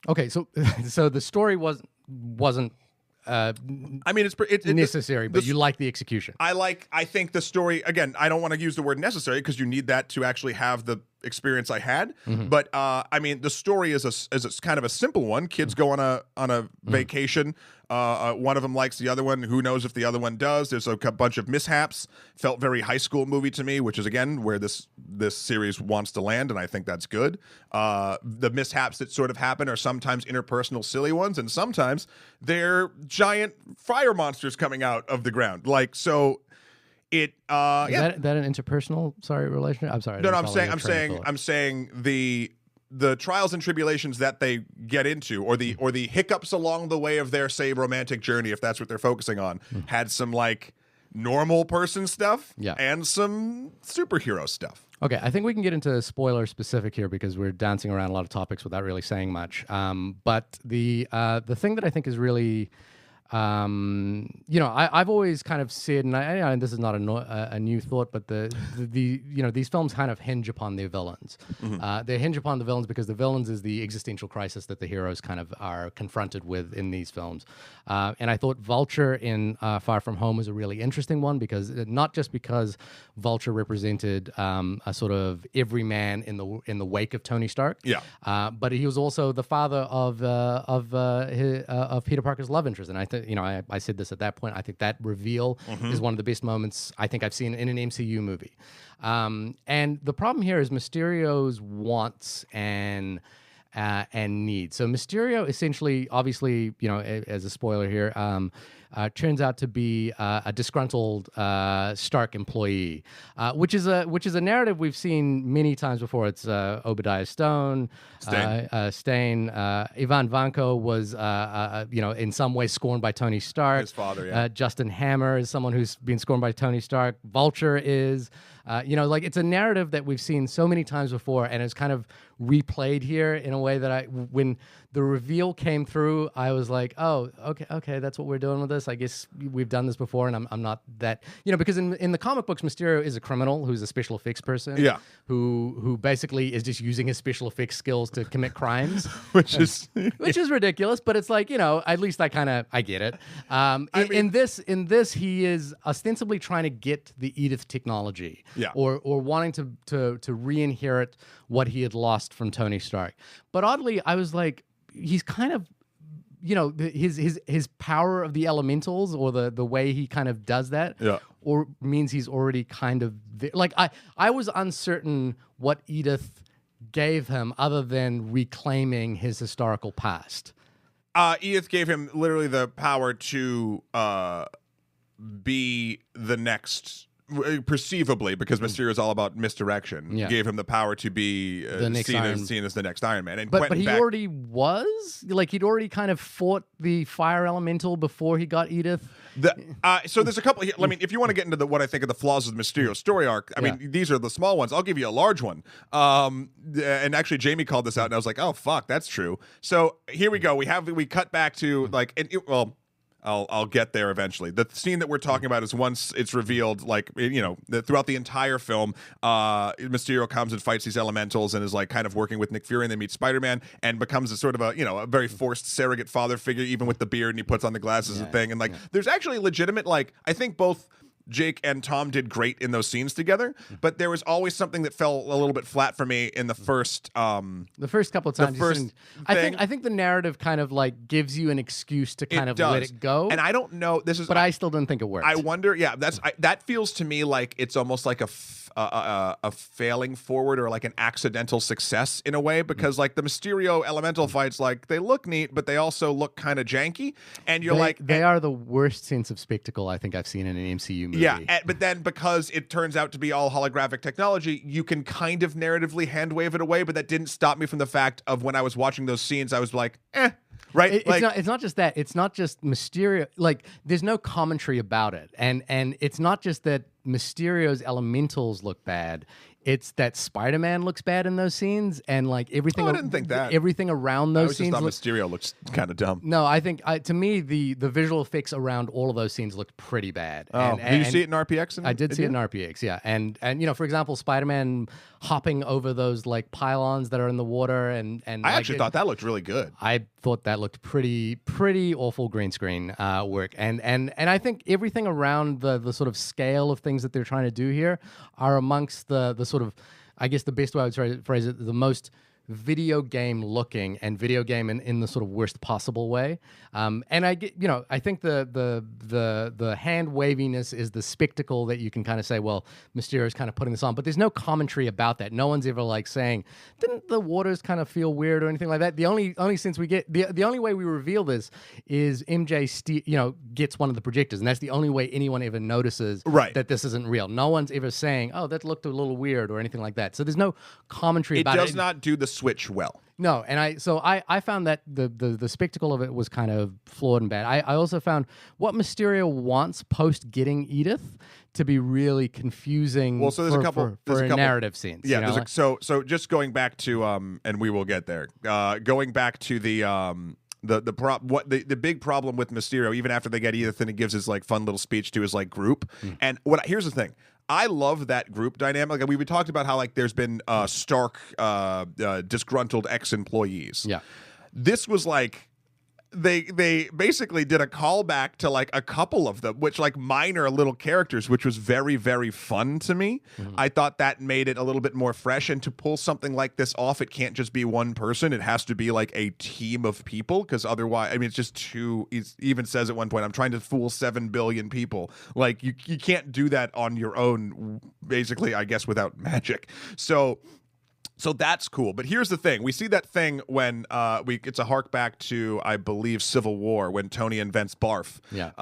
Okay, so the story wasn't I mean, it's necessary, but you like the execution. I think the story, again, I don't want to use the word necessary because you need that to actually have the experience I had. But I mean, the story is a kind of a simple one. Kids go on a vacation. One of them likes the other one. Who knows if the other one does? There's a bunch of mishaps. Felt very high school movie to me, which is again where this series wants to land, and I think that's good. The mishaps that sort of happen are sometimes interpersonal silly ones, and sometimes they're giant fire monsters coming out of the ground. Like, so it is that an interpersonal relationship? I'm sorry. No, I'm saying the trials and tribulations that they get into, or the hiccups along the way of their, say, romantic journey, if that's what they're focusing on, had some like normal person stuff and some superhero stuff. Okay, I think we can get into spoiler specific here because we're dancing around a lot of topics without really saying much. But the thing that I think is really I've always kind of said, and this is not a new thought, but these films kind of hinge upon their villains. They hinge upon the villains because the villains is the existential crisis that the heroes kind of are confronted with in these films. And I thought Vulture in Far From Home was a really interesting one because not just because Vulture represented a sort of everyman in the wake of Tony Stark, but he was also the father of Peter Parker's love interest, and I think. I said this at that point. I think that reveal is one of the best moments I think I've seen in an MCU movie. And the problem here is Mysterio's wants and needs. So Mysterio essentially, obviously, as a spoiler here, turns out to be a disgruntled Stark employee, which is a narrative we've seen many times before. It's Obadiah Stane. Ivan Vanko was in some way scorned by Tony Stark. His father, Justin Hammer is someone who's been scorned by Tony Stark. Vulture is. It's a narrative that we've seen so many times before, and it's kind of replayed here in a way that when the reveal came through, I was like, oh, okay, that's what we're doing with this. I guess we've done this before, and I'm not that, because in the comic books, Mysterio is a criminal who's a special effects person, who basically is just using his special effects skills to commit crimes, which is ridiculous. But it's like, at least I get it. In this, he is ostensibly trying to get the Edith technology. Or wanting to re-inherit what he had lost from Tony Stark. But oddly, I was like, he's kind of, his power of the elementals, or the way he kind of does that, or means he's already kind of there. Like I was uncertain what Edith gave him other than reclaiming his historical past. Edith gave him literally the power to be the next. Perceivably, because Mysterio is all about misdirection, gave him the power to be seen as the next Iron Man. And but he already was? Like, he'd already kind of fought the fire elemental before he got Edith? So there's a couple here. I mean, if you want to get into what I think of the flaws of the Mysterio story arc, I mean, these are the small ones. I'll give you a large one. And actually, Jamie called this out, and I was like, oh, fuck, that's true. So here we go. We cut back to, like, I'll get there eventually. The scene that we're talking about is once it's revealed, like, you know, throughout the entire film, Mysterio comes and fights these elementals and is like kind of working with Nick Fury, and they meet Spider-Man and becomes a sort of a very forced surrogate father figure, even with the beard, and he puts on the glasses and thing. And like, there's actually legitimate, like, I think both Jake and Tom did great in those scenes together, but there was always something that fell a little bit flat for me in the first couple of times. I think the narrative kind of like gives you an excuse to kind of let it go. And I don't know, but I still didn't think it worked. I wonder, that feels to me like it's almost like a failing forward or like an accidental success in a way, because like the Mysterio elemental fights, like they look neat, but they also look kind of janky, and they are the worst sense of spectacle I think I've seen in an MCU movie. Yeah, but then because it turns out to be all holographic technology, you can kind of narratively hand wave it away, but that didn't stop me from the fact of when I was watching those scenes, I was like, right? It's not just that. It's not just Mysterio. Like, there's no commentary about it, and it's not just that Mysterio's elementals look bad. It's that Spider-Man looks bad in those scenes, and like everything. I didn't think that. Everything around those scenes. I just thought Mysterio looks kind of dumb. No, I think to me the visual effects around all of those scenes looked pretty bad. Oh, did you see it in RPX? I did see it in RPX, yeah. And you know, for example, Spider-Man hopping over those like pylons that are in the water, and I actually thought that looked really good. I thought that looked pretty awful green screen work, and I think everything around the sort of scale of things that they're trying to do here are amongst the sort of, I guess the best way I would phrase it, the most video game looking and video game in the sort of worst possible way. And I get, you know, I think the hand waviness is the spectacle that you can kind of say, well, Mysterio is kind of putting this on, but there's no commentary about that. No one's ever like saying, didn't the waters kind of feel weird or anything like that? The only sense we get, the only way we reveal this is MJ, gets one of the projectors, and that's the only way anyone ever notices that this isn't real. No one's ever saying, oh, that looked a little weird or anything like that. So there's no commentary about it. It does not do the switch well. No, and I found that the spectacle of it was kind of flawed and bad. I also found what Mysterio wants post getting Edith to be really confusing. Well, so there's a couple narrative scenes. Yeah, you know? So just going back to and we will get there. Going back to the big problem with Mysterio, even after they get Edith and he gives his like fun little speech to his like group. And here's the thing. I love that group dynamic. Like, we talked about how like there's been stark, disgruntled ex-employees. Yeah, this was like they basically did a callback to like a couple of them, which like minor little characters, which was very, very fun to me. I thought that made it a little bit more fresh, and to pull something like this off, it can't just be one person. It has to be like a team of people, because otherwise, I mean, it's just too. He even says at one point, "I'm trying to fool 7 billion people." Like you can't do that on your own, basically, I guess, without magic. So that's cool. But here's the thing. We see that thing when it's a hark back to, I believe, Civil War, when Tony invents Barf. Yeah.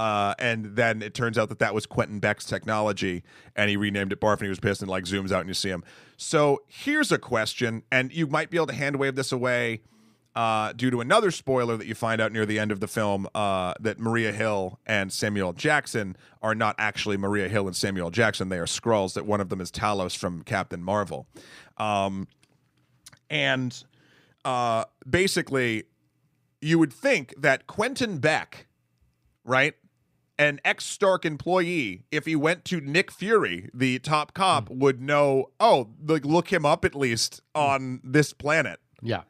And then it turns out that was Quentin Beck's technology, and he renamed it Barf, and he was pissed, and like zooms out and you see him. So here's a question, and you might be able to hand wave this away due to another spoiler that you find out near the end of the film, that Maria Hill and Samuel Jackson are not actually Maria Hill and Samuel Jackson. They are Skrulls, that one of them is Talos from Captain Marvel. And basically, you would think that Quentin Beck, right, an ex-Stark employee, if he went to Nick Fury, the top cop, would know, look him up at least on this planet. Yeah.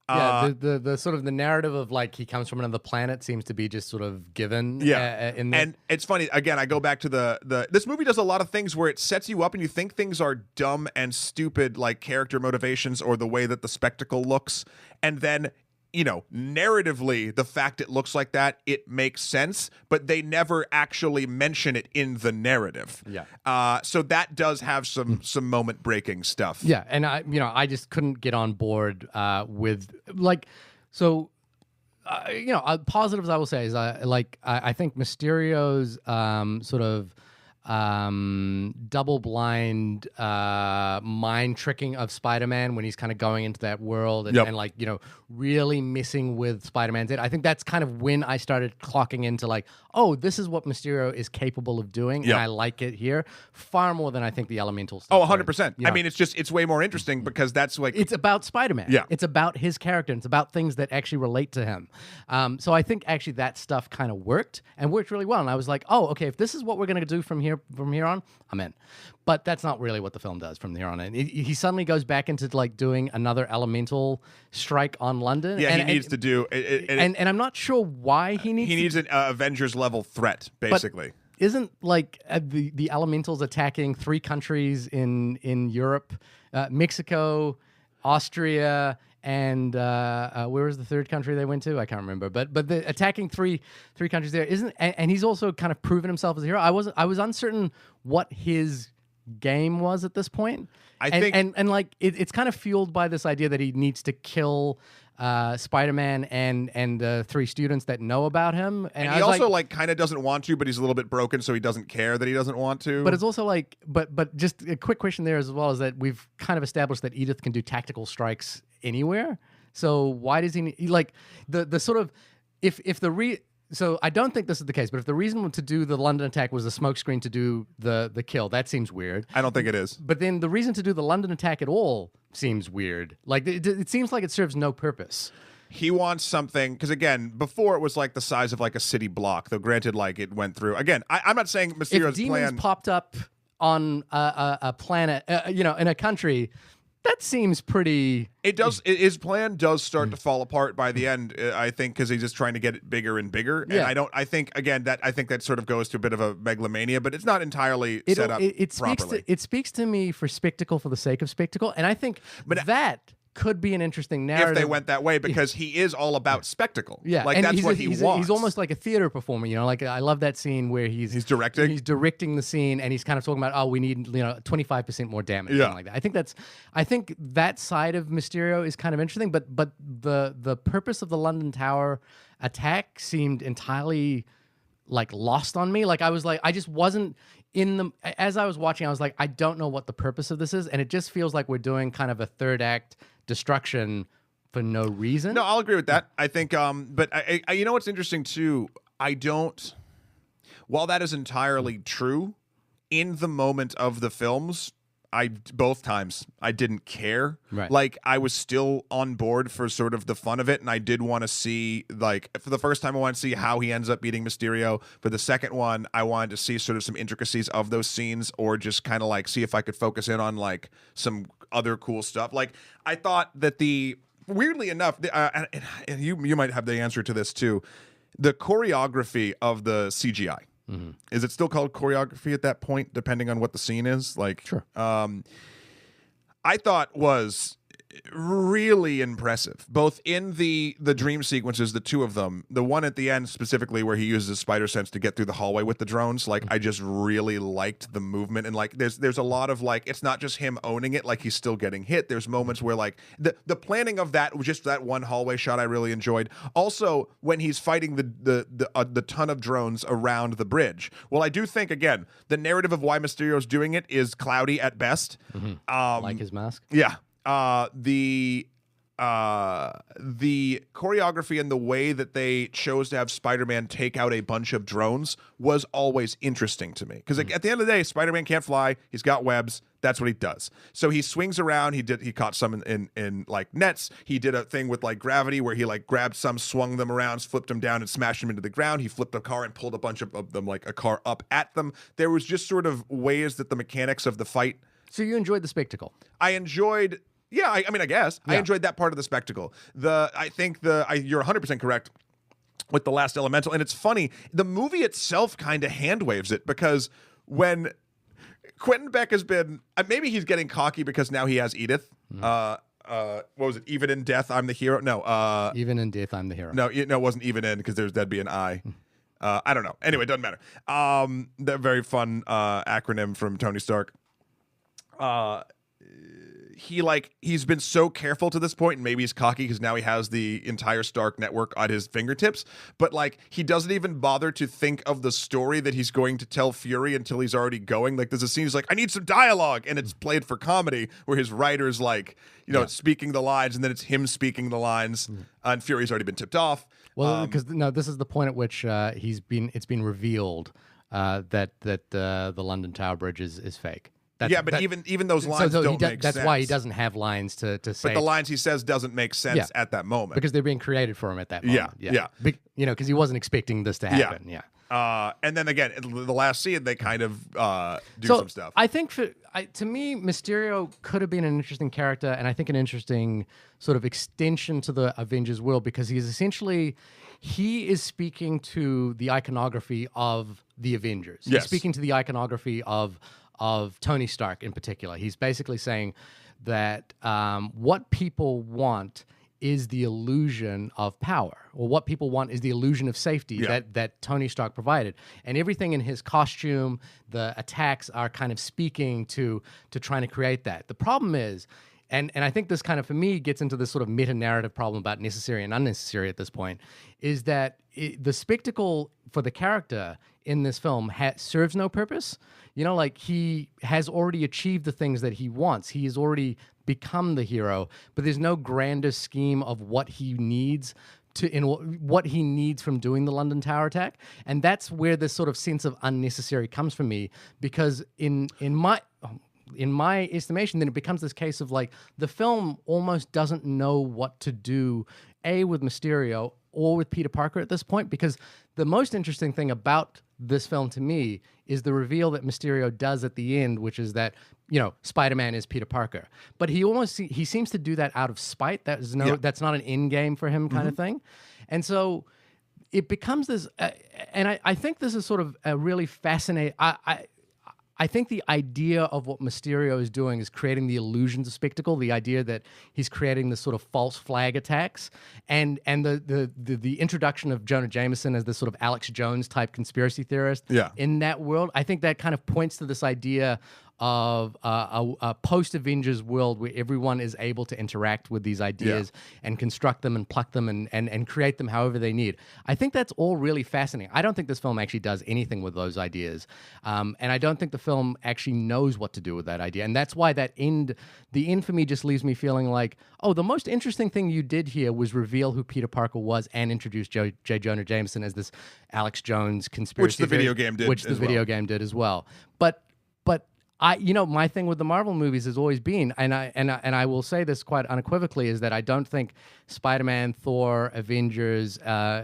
Yeah, the sort of the narrative of like he comes from another planet seems to be just sort of given. Yeah, and it's funny. Again, I go back to this movie does a lot of things where it sets you up and you think things are dumb and stupid, like character motivations or the way that the spectacle looks, and then, you know, narratively, the fact it looks like that, it makes sense, but they never actually mention it in the narrative. Yeah. So that does have some moment breaking stuff. Yeah, and I just couldn't get on board with like, so. Positives I will say is I think Mysterio's sort of double-blind mind tricking of Spider-Man when he's kind of going into that world and, Yep. and like, really messing with Spider-Man's head. I think that's kind of when I started clocking into like, oh, this is what Mysterio is capable of doing, Yep. and I like it here far more than I think the Elemental stuff. Oh, 100%. I mean, it's way more interesting because that's like... It's about Spider-Man. Yeah. It's about his character. It's about things that actually relate to him. So I think actually that stuff kind of worked and worked really well. And I was like, oh, okay, if this is what we're going to do from here on, I'm in. But that's not really what the film does from here on. And he suddenly goes back into like doing another elemental strike on London. Yeah, and, he needs to do... And I'm not sure why he needs. He needs an Avengers level threat, basically. Isn't like the elementals attacking 3 countries in Europe, Mexico, Austria, and where was the third country they went to? I can't remember. But the attacking three countries there isn't, and he's also kind of proven himself as a hero. I was uncertain what his game was at this point. I think, and like it's kind of fueled by this idea that he needs to kill Spider-Man and the 3 students that know about him, and he also like kind of doesn't want to, but he's a little bit broken, so he doesn't care that he doesn't want to. But it's also like, but just a quick question there as well is that we've kind of established that Edith can do tactical strikes anywhere. So why does he like the sort of so I don't think this is the case, but if the reason to do the London attack was a smokescreen to do the kill, that seems weird. I don't think it is. But then the reason to do the London attack at all seems weird. Like it seems like it serves no purpose. He wants something, because again, before it was like the size of like a city block, though granted, like it went through. Again, I'm not saying Mysterio's if demons plan popped up on a planet, in a country, that seems pretty... It does. His plan does start to fall apart by the end, I think, because he's just trying to get it bigger and bigger. Yeah. And I think that sort of goes to a bit of a megalomania, but it's not entirely set up properly. It speaks to me for spectacle for the sake of spectacle, and I think that could be an interesting narrative if they went that way, because he is all about spectacle. Yeah, like and that's what he wants. He's almost like a theater performer, Like I love that scene where he's directing. He's directing the scene, and he's kind of talking about, oh, we need 25% more damage, something like that. I think that side of Mysterio is kind of interesting, but the purpose of the London Tower attack seemed entirely like lost on me. Like I just wasn't in the... As I was watching, I was like, I don't know what the purpose of this is, and it just feels like we're doing kind of a third act destruction for no reason. No, I'll agree with that. I think, but I you know what's interesting too? While that is entirely true, in the moment of the films, both times I didn't care. Right. Like I was still on board for sort of the fun of it, and I did want to see, like, for the first time I wanted to see how he ends up beating Mysterio. For the second one, I wanted to see sort of some intricacies of those scenes, or just kind of like see if I could focus in on like some other cool stuff. Like I thought that weirdly enough, and you might have the answer to this too, the choreography of the CGI. Mm-hmm. Is it still called choreography at that point, depending on what the scene is? Like, sure. I thought was really impressive, both in the dream sequences, the 2 of them, the one at the end specifically where he uses his spider sense to get through the hallway with the drones. Like, I just really liked the movement, and like there's a lot of like, it's not just him owning it, like he's still getting hit. There's moments where like the planning of that, just that one hallway shot, I really enjoyed. Also, when he's fighting the ton of drones around the bridge. Well, I do think, again, the narrative of why Mysterio's doing it is cloudy at best. Mm-hmm. Like his mask. Yeah. The choreography and the way that they chose to have Spider-Man take out a bunch of drones was always interesting to me. Because at the end of the day, Spider-Man can't fly. He's got webs. That's what he does. So he swings around. He caught some in like nets. He did a thing with like gravity where he like grabbed some, swung them around, flipped them down, and smashed them into the ground. He flipped a car and pulled a bunch of them, like a car, up at them. There was just sort of ways that the mechanics of the fight. So you enjoyed the spectacle? I enjoyed... Yeah, I mean, I guess. Yeah. I enjoyed that part of the spectacle. I think you're 100% correct with the last elemental. And it's funny, the movie itself kind of hand waves it, because when Quentin Beck has been... maybe he's getting cocky because now he has Edith. What was it? Even in death, I'm the hero? No. Even in death, I'm the hero. No, it wasn't even in, because that'd be an I. I don't know. Anyway, it doesn't matter. That very fun acronym from Tony Stark. he's been so careful to this point, and maybe he's cocky because now he has the entire Stark network at his fingertips, but like he doesn't even bother to think of the story that he's going to tell Fury until he's already going. Like there's a scene he's like, I need some dialogue, and it's played for comedy where his writer's like, speaking the lines, and then it's him speaking the lines, and Fury's already been tipped off. Well, because this is the point at which it's been revealed that the London Tower Bridge is fake. But even those lines don't make sense. That's why he doesn't have lines to say. But the lines he says doesn't make sense at that moment. Because they're being created for him at that moment. Yeah. Because he wasn't expecting this to happen. Yeah. And then again, the last scene, they kind of do some stuff. I think to me, Mysterio could have been an interesting character, and I think an interesting sort of extension to the Avengers world, because he is speaking to the iconography of the Avengers. Yes. He's speaking to the iconography of Tony Stark in particular. He's basically saying that what people want is the illusion of power, or what people want is the illusion of safety that Tony Stark provided. And everything in his costume, the attacks are kind of speaking to trying to create that. The problem is, and I think this kind of, for me, gets into this sort of meta-narrative problem about necessary and unnecessary at this point, is that the spectacle for the character in this film serves no purpose. Like he has already achieved the things that he wants. He has already become the hero, but there's no grander scheme of what he needs what he needs from doing the London Tower attack. And that's where this sort of sense of unnecessary comes from me, because in my estimation, then it becomes this case of like the film almost doesn't know what to do, with Mysterio or with Peter Parker at this point, because the most interesting thing about this film to me is the reveal that Mysterio does at the end, which is that, Spider-Man is Peter Parker. But he seems to do that out of spite. That's not an end game for him kind of thing. And so it becomes this, and I think this is sort of a really fascinating, I think the idea of what Mysterio is doing is creating the illusions of spectacle, the idea that he's creating this sort of false flag attacks, and the introduction of Jonah Jameson as this sort of Alex Jones type conspiracy theorist in that world. I think that kind of points to this idea of a post-Avengers world where everyone is able to interact with these ideas and construct them and pluck them and create them however they need. I think that's all really fascinating. I don't think this film actually does anything with those ideas. And I don't think the film actually knows what to do with that idea. And that's why the end for me just leaves me feeling like, oh, the most interesting thing you did here was reveal who Peter Parker was and introduce J. Jonah Jameson as this Alex Jones conspiracy which the video game did, which the video game did as well. But my thing with the Marvel movies has always been, and I will say this quite unequivocally, is that I don't think Spider-Man, Thor, Avengers,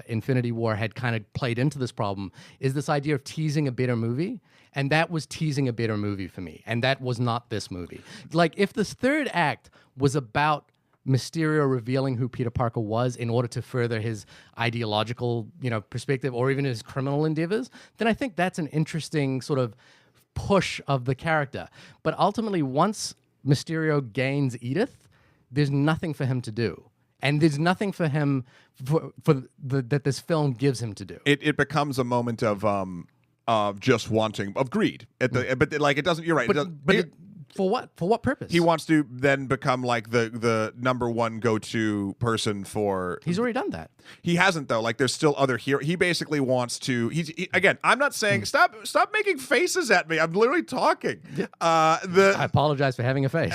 Infinity War had kind of played into this problem, is this idea of teasing a better movie. And that was teasing a better movie for me. And that was not this movie. Like, if this third act was about Mysterio revealing who Peter Parker was in order to further his ideological, perspective, or even his criminal endeavors, then I think that's an interesting sort of push of the character. But ultimately, once Mysterio gains Edith, there's nothing for him to do. And there's nothing for him that this film gives him to do. It becomes a moment of just wanting, of greed. But like, it doesn't, you're right. For what? For what purpose? He wants to then become like the number one go-to person for... He's already done that. He hasn't, though. Like, there's still other heroes. He basically wants to... Again, I'm not saying... Stop making faces at me. I'm literally talking. I apologize for having a face.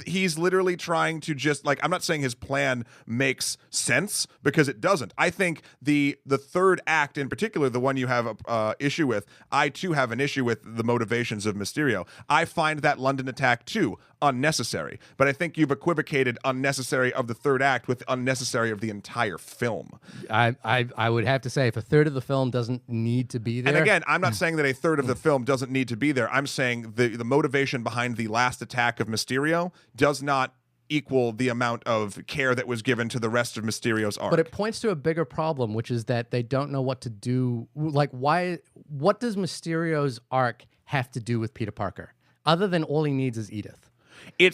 He's literally trying to just... Like, I'm not saying his plan makes sense, because it doesn't. I think the third act, in particular, the one you have a issue with, I, too, have an issue with the motivations of Mysterio. I find that London attack too unnecessary, but I think you've equivocated unnecessary of the third act with unnecessary of the entire film. I would have to say, if a third of the film doesn't need to be there, and again, I'm not saying that a third of the film doesn't need to be there. I'm saying the motivation behind the last attack of Mysterio does not equal the amount of care that was given to the rest of Mysterio's arc. But it points to a bigger problem, which is that they don't know what to do. Like, what does Mysterio's arc have to do with Peter Parker? Other than all he needs is Edith. You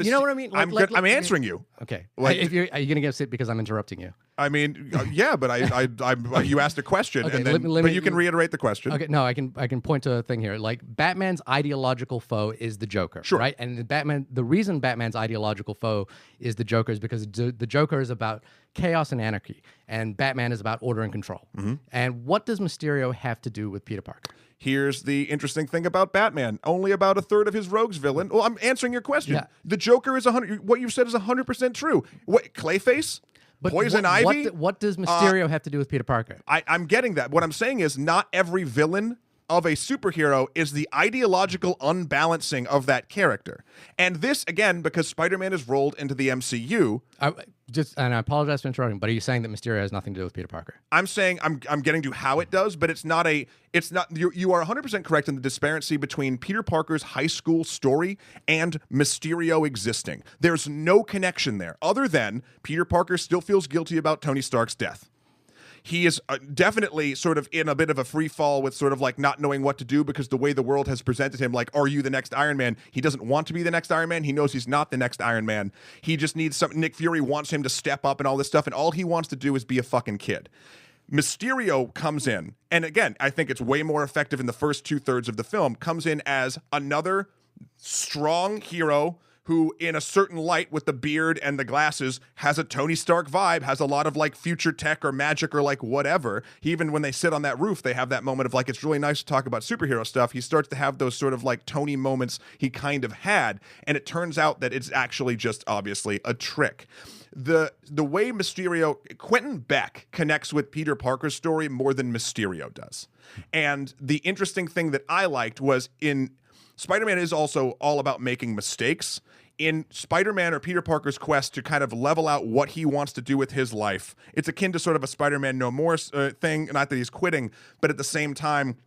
know what I mean? I'm answering you. Okay. Like- If you're, are you going to get upset because I'm interrupting you? I mean, yeah, but you asked a question, Okay, and then, let me- but you can reiterate the question. Okay, no, I can point to a thing here. Like Batman's ideological foe is the Joker, Sure. right? And the reason Batman's ideological foe is the Joker is because the Joker is about chaos and anarchy, and Batman is about order and control. Mm-hmm. And what does Mysterio have to do with Peter Parker? Here's the interesting thing about Batman. Only about a third of his rogues villain. Well, I'm answering your question. Yeah. The Joker is 100. What you've said is 100% true. What, Clayface? Poison Ivy? What does Mysterio have to do with Peter Parker? I'm getting that. What I'm saying is not every villain of a superhero is the ideological unbalancing of that character. And this, again, because Spider-Man is rolled into the MCU, And I apologize for interrupting, but are you saying that Mysterio has nothing to do with Peter Parker? I'm saying I'm getting to how it does, but it's not you are 100% correct in the disparity between Peter Parker's high school story and Mysterio existing. There's no connection there other than Peter Parker still feels guilty about Tony Stark's death. He is definitely sort of in a bit of a free fall with sort of like not knowing what to do because the way the world has presented him, like, are you the next Iron Man? He doesn't want to be the next Iron Man. He knows he's not the next Iron Man. He just needs some. Nick Fury wants him to step up and all this stuff, and all he wants to do is be a fucking kid. Mysterio comes in, and again, I think it's way more effective in the first 2/3 of the film, comes in as another strong hero who, in a certain light with the beard and the glasses, has a Tony Stark vibe, has a lot of like future tech or magic or like whatever. Even when they sit on that roof, they have that moment of like, it's really nice to talk about superhero stuff. He starts to have those sort of like Tony moments he kind of had. And it turns out that it's actually just obviously a trick. The way Quentin Beck connects with Peter Parker's story more than Mysterio does. And the interesting thing that I liked was Spider-Man is also all about making mistakes. In Spider-Man or Peter Parker's quest to kind of level out what he wants to do with his life, it's akin to sort of a Spider-Man No More thing. Not that he's quitting, but at the same time,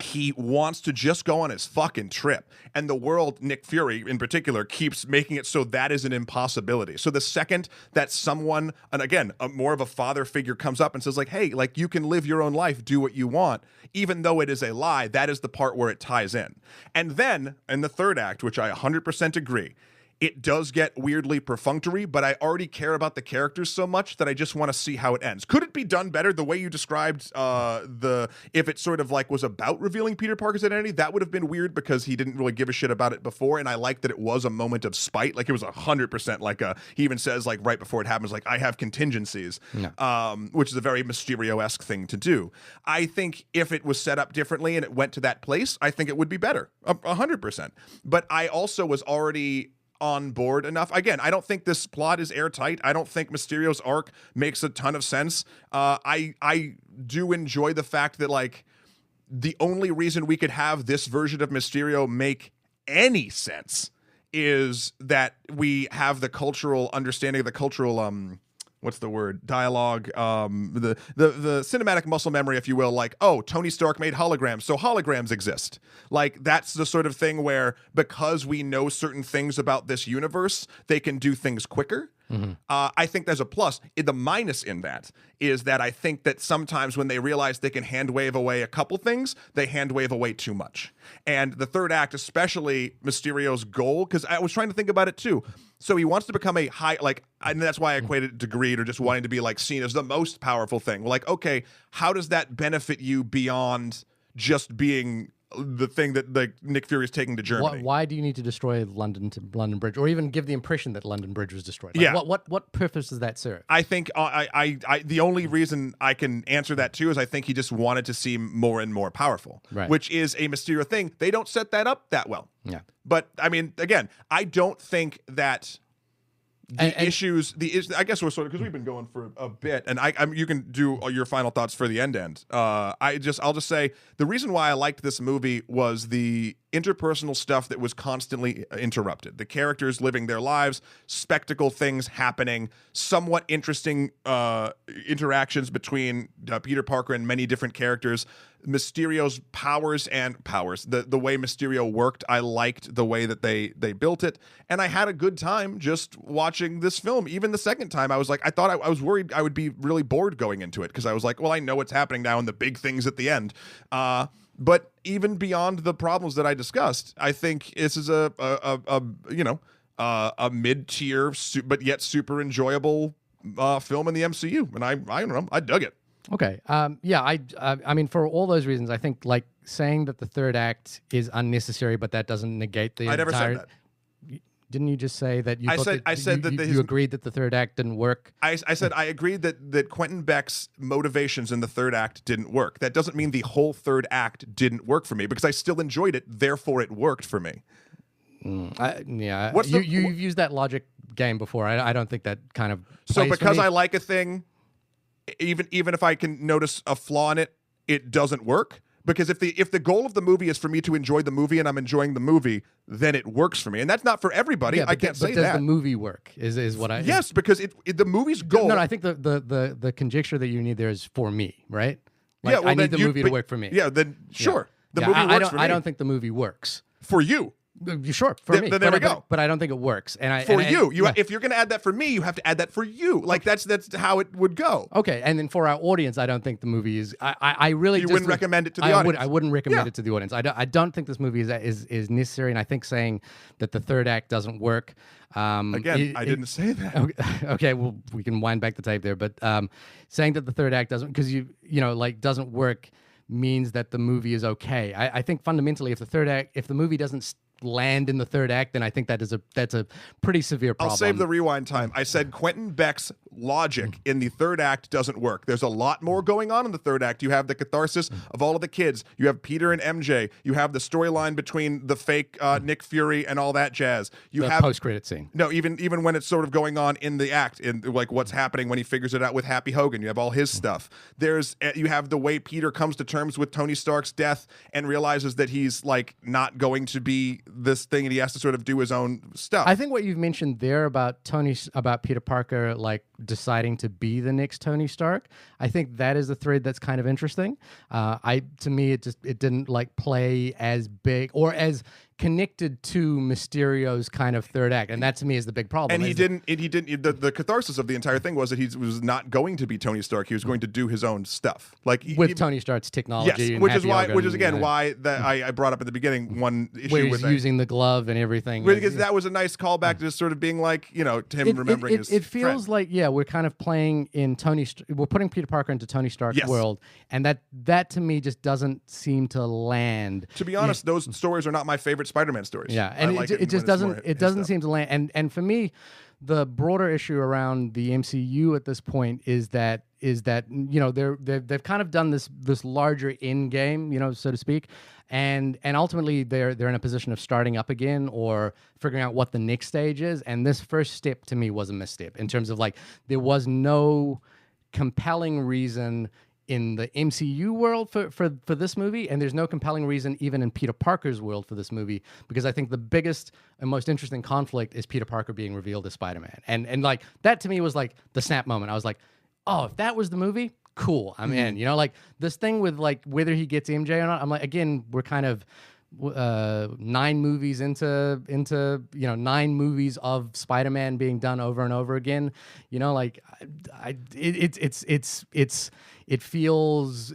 he wants to just go on his fucking trip. And the world, Nick Fury in particular, keeps making it so that is an impossibility. So the second that someone, and again, more of a father figure comes up and says like, hey, like you can live your own life, do what you want, even though it is a lie, that is the part where it ties in. And then in the third act, which I 100% agree, it does get weirdly perfunctory, but I already care about the characters so much that I just want to see how it ends. Could it be done better the way you described if it sort of like was about revealing Peter Parker's identity? That would have been weird because he didn't really give a shit about it before, and I like that it was a moment of spite. Like it was 100% like he even says like right before it happens, like I have contingencies, which is a very Mysterio-esque thing to do. I think if it was set up differently and it went to that place, I think it would be better, 100%. But I also was already on board enough. Again, I don't think this plot is airtight. I don't think Mysterio's arc makes a ton of sense. I do enjoy the fact that like the only reason we could have this version of Mysterio make any sense is that we have the cultural understanding of the cultural what's the word? Dialogue, the cinematic muscle memory, if you will, like, oh, Tony Stark made holograms, so holograms exist. Like, that's the sort of thing where, because we know certain things about this universe, they can do things quicker. Mm-hmm. I think there's a plus. The minus in that is that I think that sometimes when they realize they can hand wave away a couple things, they hand wave away too much. And the third act, especially Mysterio's goal, because I was trying to think about it too. So he wants to become a high, like, and that's why I equated it to greed or just wanting to be like seen as the most powerful thing. Like, okay, how does that benefit you beyond just being the thing that like Nick Fury is taking to Germany? Why do you need to destroy London Bridge, or even give the impression that London Bridge was destroyed? Like, yeah. What purpose does that serve? I think I the only reason I can answer that too is I think he just wanted to seem more and more powerful, right, which is a Mysterio thing. They don't set that up that well. Yeah. But I mean, again, I don't think that issues, I guess we're sort of, because we've been going for a bit, and you can do your final thoughts for the end. I'll just say the reason why I liked this movie was the interpersonal stuff that was constantly interrupted. The characters living their lives, spectacle things happening, somewhat interesting interactions between Peter Parker and many different characters. Mysterio's powers, the way Mysterio worked, I liked the way that they built it, and I had a good time just watching this film. Even the second time, I was like, I thought I was worried I would be really bored going into it, because I was like, well, I know what's happening now and the big things at the end. But even beyond the problems that I discussed, I think this is a a mid-tier but yet super enjoyable film in the MCU, and I don't know, I dug it. Okay. Yeah. I mean, for all those reasons, I think like saying that the third act is unnecessary, but that doesn't negate the I never entire. said that. Didn't you just say that you? I said that you agreed that the third act didn't work. I said I agreed that Quentin Beck's motivations in the third act didn't work. That doesn't mean the whole third act didn't work for me, because I still enjoyed it. Therefore, it worked for me. Yeah. What's you've used that logic game before. I don't think that kind of. So plays for because me. I like a thing, even if I can notice a flaw in it, it doesn't work. Because if the goal of the movie is for me to enjoy the movie and I'm enjoying the movie, then it works for me. And that's not for everybody. Yeah, I can't say but that. does the movie work? Is what I. Yes, because the movie's goal. No, I think the conjecture that you need there is for me, right? Like, Yeah, well, I need then the movie to work for me. Yeah, then sure. The Yeah, movie works don't, for me. I don't think the movie works. For you. Sure, for me. Then there we go. But I don't think it works. And For you. If you're going to add that for me, you have to add that for you. Like, that's how it would go. Okay, and then for our audience, I don't think the movie is. I really. You wouldn't recommend it to the audience. I wouldn't recommend Yeah. it to the audience. I don't think this movie is necessary, and I think saying that the third act doesn't work. Again, I didn't say that. Okay, well, we can wind back the tape there, but saying that the third act doesn't, because doesn't work means that the movie is okay. I think fundamentally, if the movie doesn't land in the third act, then I think that's a pretty severe problem. I'll save the rewind time. I said Quentin Beck's logic in the third act doesn't work. There's a lot more going on in the third act. You have the catharsis of all of the kids. You have Peter and MJ. You have the storyline between the fake Nick Fury and all that jazz. You have post-credit scene. No, even when it's sort of going on in the act, in like what's happening when he figures it out with Happy Hogan. You have all his stuff. You have the way Peter comes to terms with Tony Stark's death and realizes that he's like not going to be this thing, and he has to sort of do his own stuff. I think what you've mentioned there about Peter Parker like deciding to be the next Tony Stark, I think that is a thread that's kind of interesting. To me it didn't like play as big or as connected to Mysterio's kind of third act, and that to me is the big problem. And he didn't. The catharsis of the entire thing was that he was not going to be Tony Stark. He was going to do his own stuff, like with Tony Stark's technology. Yes, and which Happy is Hogan, why that I brought up at the beginning one issue where with he's using the glove and everything. because that was a nice callback to just sort of being like, to him remembering his. It feels friend. like we're kind of playing in we're putting Peter Parker into Tony Stark's Yes. world, and that to me just doesn't seem to land. To be honest, those stories are not my favorite Spider-Man stories. Yeah, and it just doesn't seem to land. And for me, the broader issue around the MCU at this point is that they've kind of done this larger end game, so to speak, and ultimately they're in a position of starting up again or figuring out what the next stage is. And this first step to me was a misstep in terms of like there was no compelling reason in the MCU world for this movie, and there's no compelling reason even in Peter Parker's world for this movie, because I think the biggest and most interesting conflict is Peter Parker being revealed as Spider-Man. And like that to me was like the snap moment. I was like, oh, if that was the movie, cool, I'm in. Like this thing with like whether he gets MJ or not, I'm like, again, we're kind of 9 movies into 9 movies of Spider-Man being done over and over again. It feels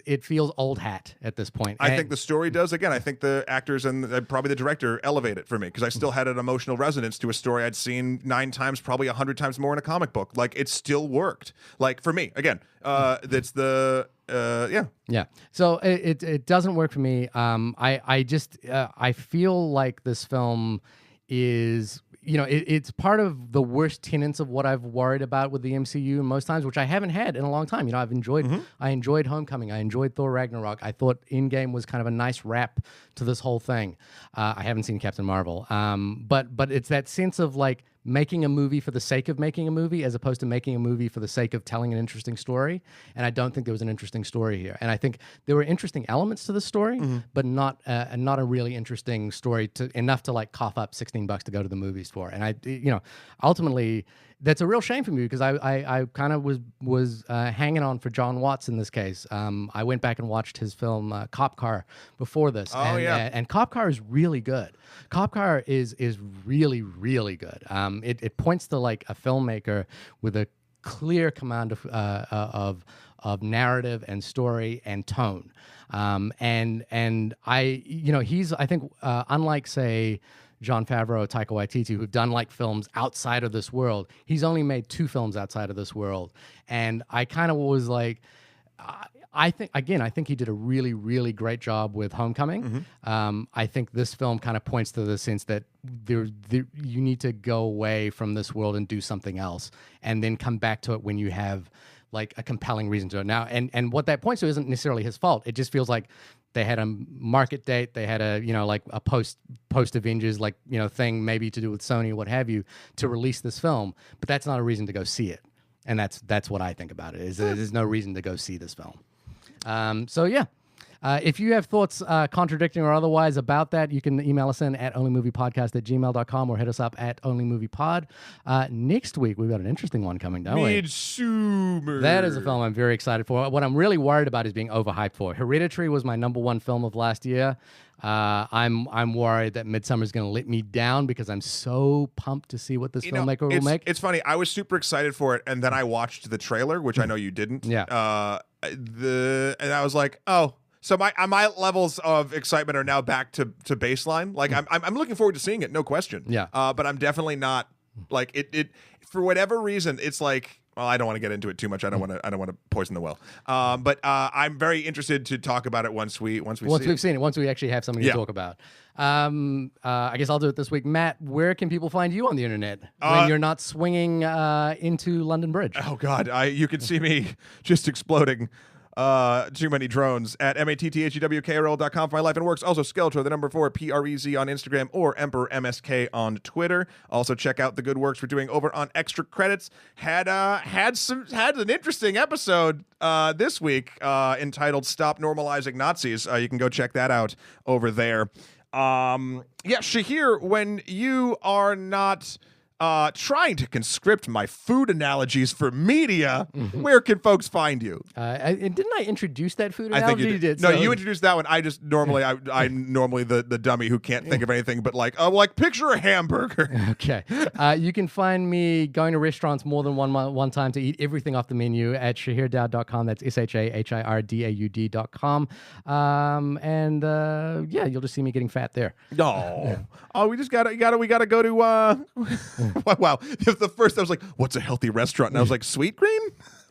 old hat at this point. I think the story does. Again, I think the actors and probably the director elevate it for me, because I still had an emotional resonance to a story I'd seen 9 times, probably 100 times more in a comic book. Like it still worked. Like for me, again, that's the Yeah. So it doesn't work for me. I feel like this film is, it's part of the worst tenets of what I've worried about with the MCU most times, which I haven't had in a long time. I've enjoyed, I enjoyed Homecoming. I enjoyed Thor Ragnarok. I thought Endgame was kind of a nice wrap to this whole thing. I haven't seen Captain Marvel. But it's that sense of like making a movie for the sake of making a movie as opposed to making a movie for the sake of telling an interesting story. And I don't think there was an interesting story here. And I think there were interesting elements to the story, but not a really interesting story enough to like cough up $16 to go to the movies for. And ultimately that's a real shame for me, because I kind of was hanging on for John Watts in this case. I went back and watched his film Cop Car before this. And Cop Car is really good. Cop Car is really, really good. It points to like a filmmaker with a clear command of narrative and story and tone. And he's, I think, unlike say Jon Favreau, Taika Waititi, who've done like films outside of this world. He's only made 2 films outside of this world. And I kind of was like, I think he did a really, really great job with Homecoming. I think this film kind of points to the sense that you need to go away from this world and do something else, and then come back to it when you have like a compelling reason to it. Now, and what that points to isn't necessarily his fault. It just feels like they had a market date, they had a like a post Avengers thing maybe to do with Sony or what have you to release this film, but that's not a reason to go see it. And that's what I think about it. Is there's no reason to go see this film. If you have thoughts contradicting or otherwise about that, you can email us in at onlymoviepodcast@gmail.com or hit us up at onlymoviepod. Next week, we've got an interesting one coming, don't we? Midsommar. That is a film I'm very excited for. What I'm really worried about is being overhyped for. Hereditary was my #1 film of last year. I'm worried that Midsommar is going to let me down because I'm so pumped to see what this filmmaker will make. It's funny. I was super excited for it, and then I watched the trailer, which I know you didn't. Yeah. And I was like, oh. So my levels of excitement are now back to baseline. Like I'm looking forward to seeing it, no question. Yeah. But I'm definitely not like it for whatever reason. It's like, well, I don't want to get into it too much. I don't want to poison the well. But I'm very interested to talk about it once we've seen it. Once we actually have something to talk about. I guess I'll do it this week. Matt, where can people find you on the internet when you're not swinging into London Bridge? Oh God, you can see me just exploding. Too many drones at mattthewkrl.com for my life and works. Also Skeletor, the number 4 PREZ on Instagram, or Emperor MSK on Twitter. Also check out the good works we're doing over on Extra Credits. Had an interesting episode this week entitled "Stop Normalizing Nazis." You can go check that out over there. Shahir, when you are not trying to conscript my food analogies for media, where can folks find you? Didn't I introduce that food analogy? I think you did. No, you introduced that one. I just normally, I'm normally the dummy who can't think of anything but like picture a hamburger. Okay. You can find me going to restaurants more than one time to eat everything off the menu at shahirdaud.com. That's shahirdaud.com. You'll just see me getting fat there. We just we gotta go to wow. The first I was like, what's a healthy restaurant? And I was like, Sweetgreen?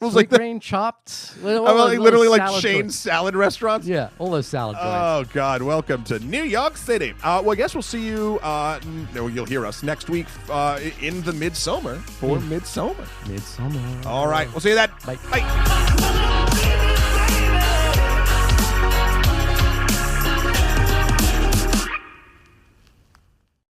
Sweetgreen, Chopped. Literally like chain salad restaurants? Yeah, all those salad joints. Oh, God. Welcome to New York City. Well, I guess we'll see you, you'll hear us next week in the Midsommar for Midsommar. Midsommar. All right. We'll see you then. Bye. Bye.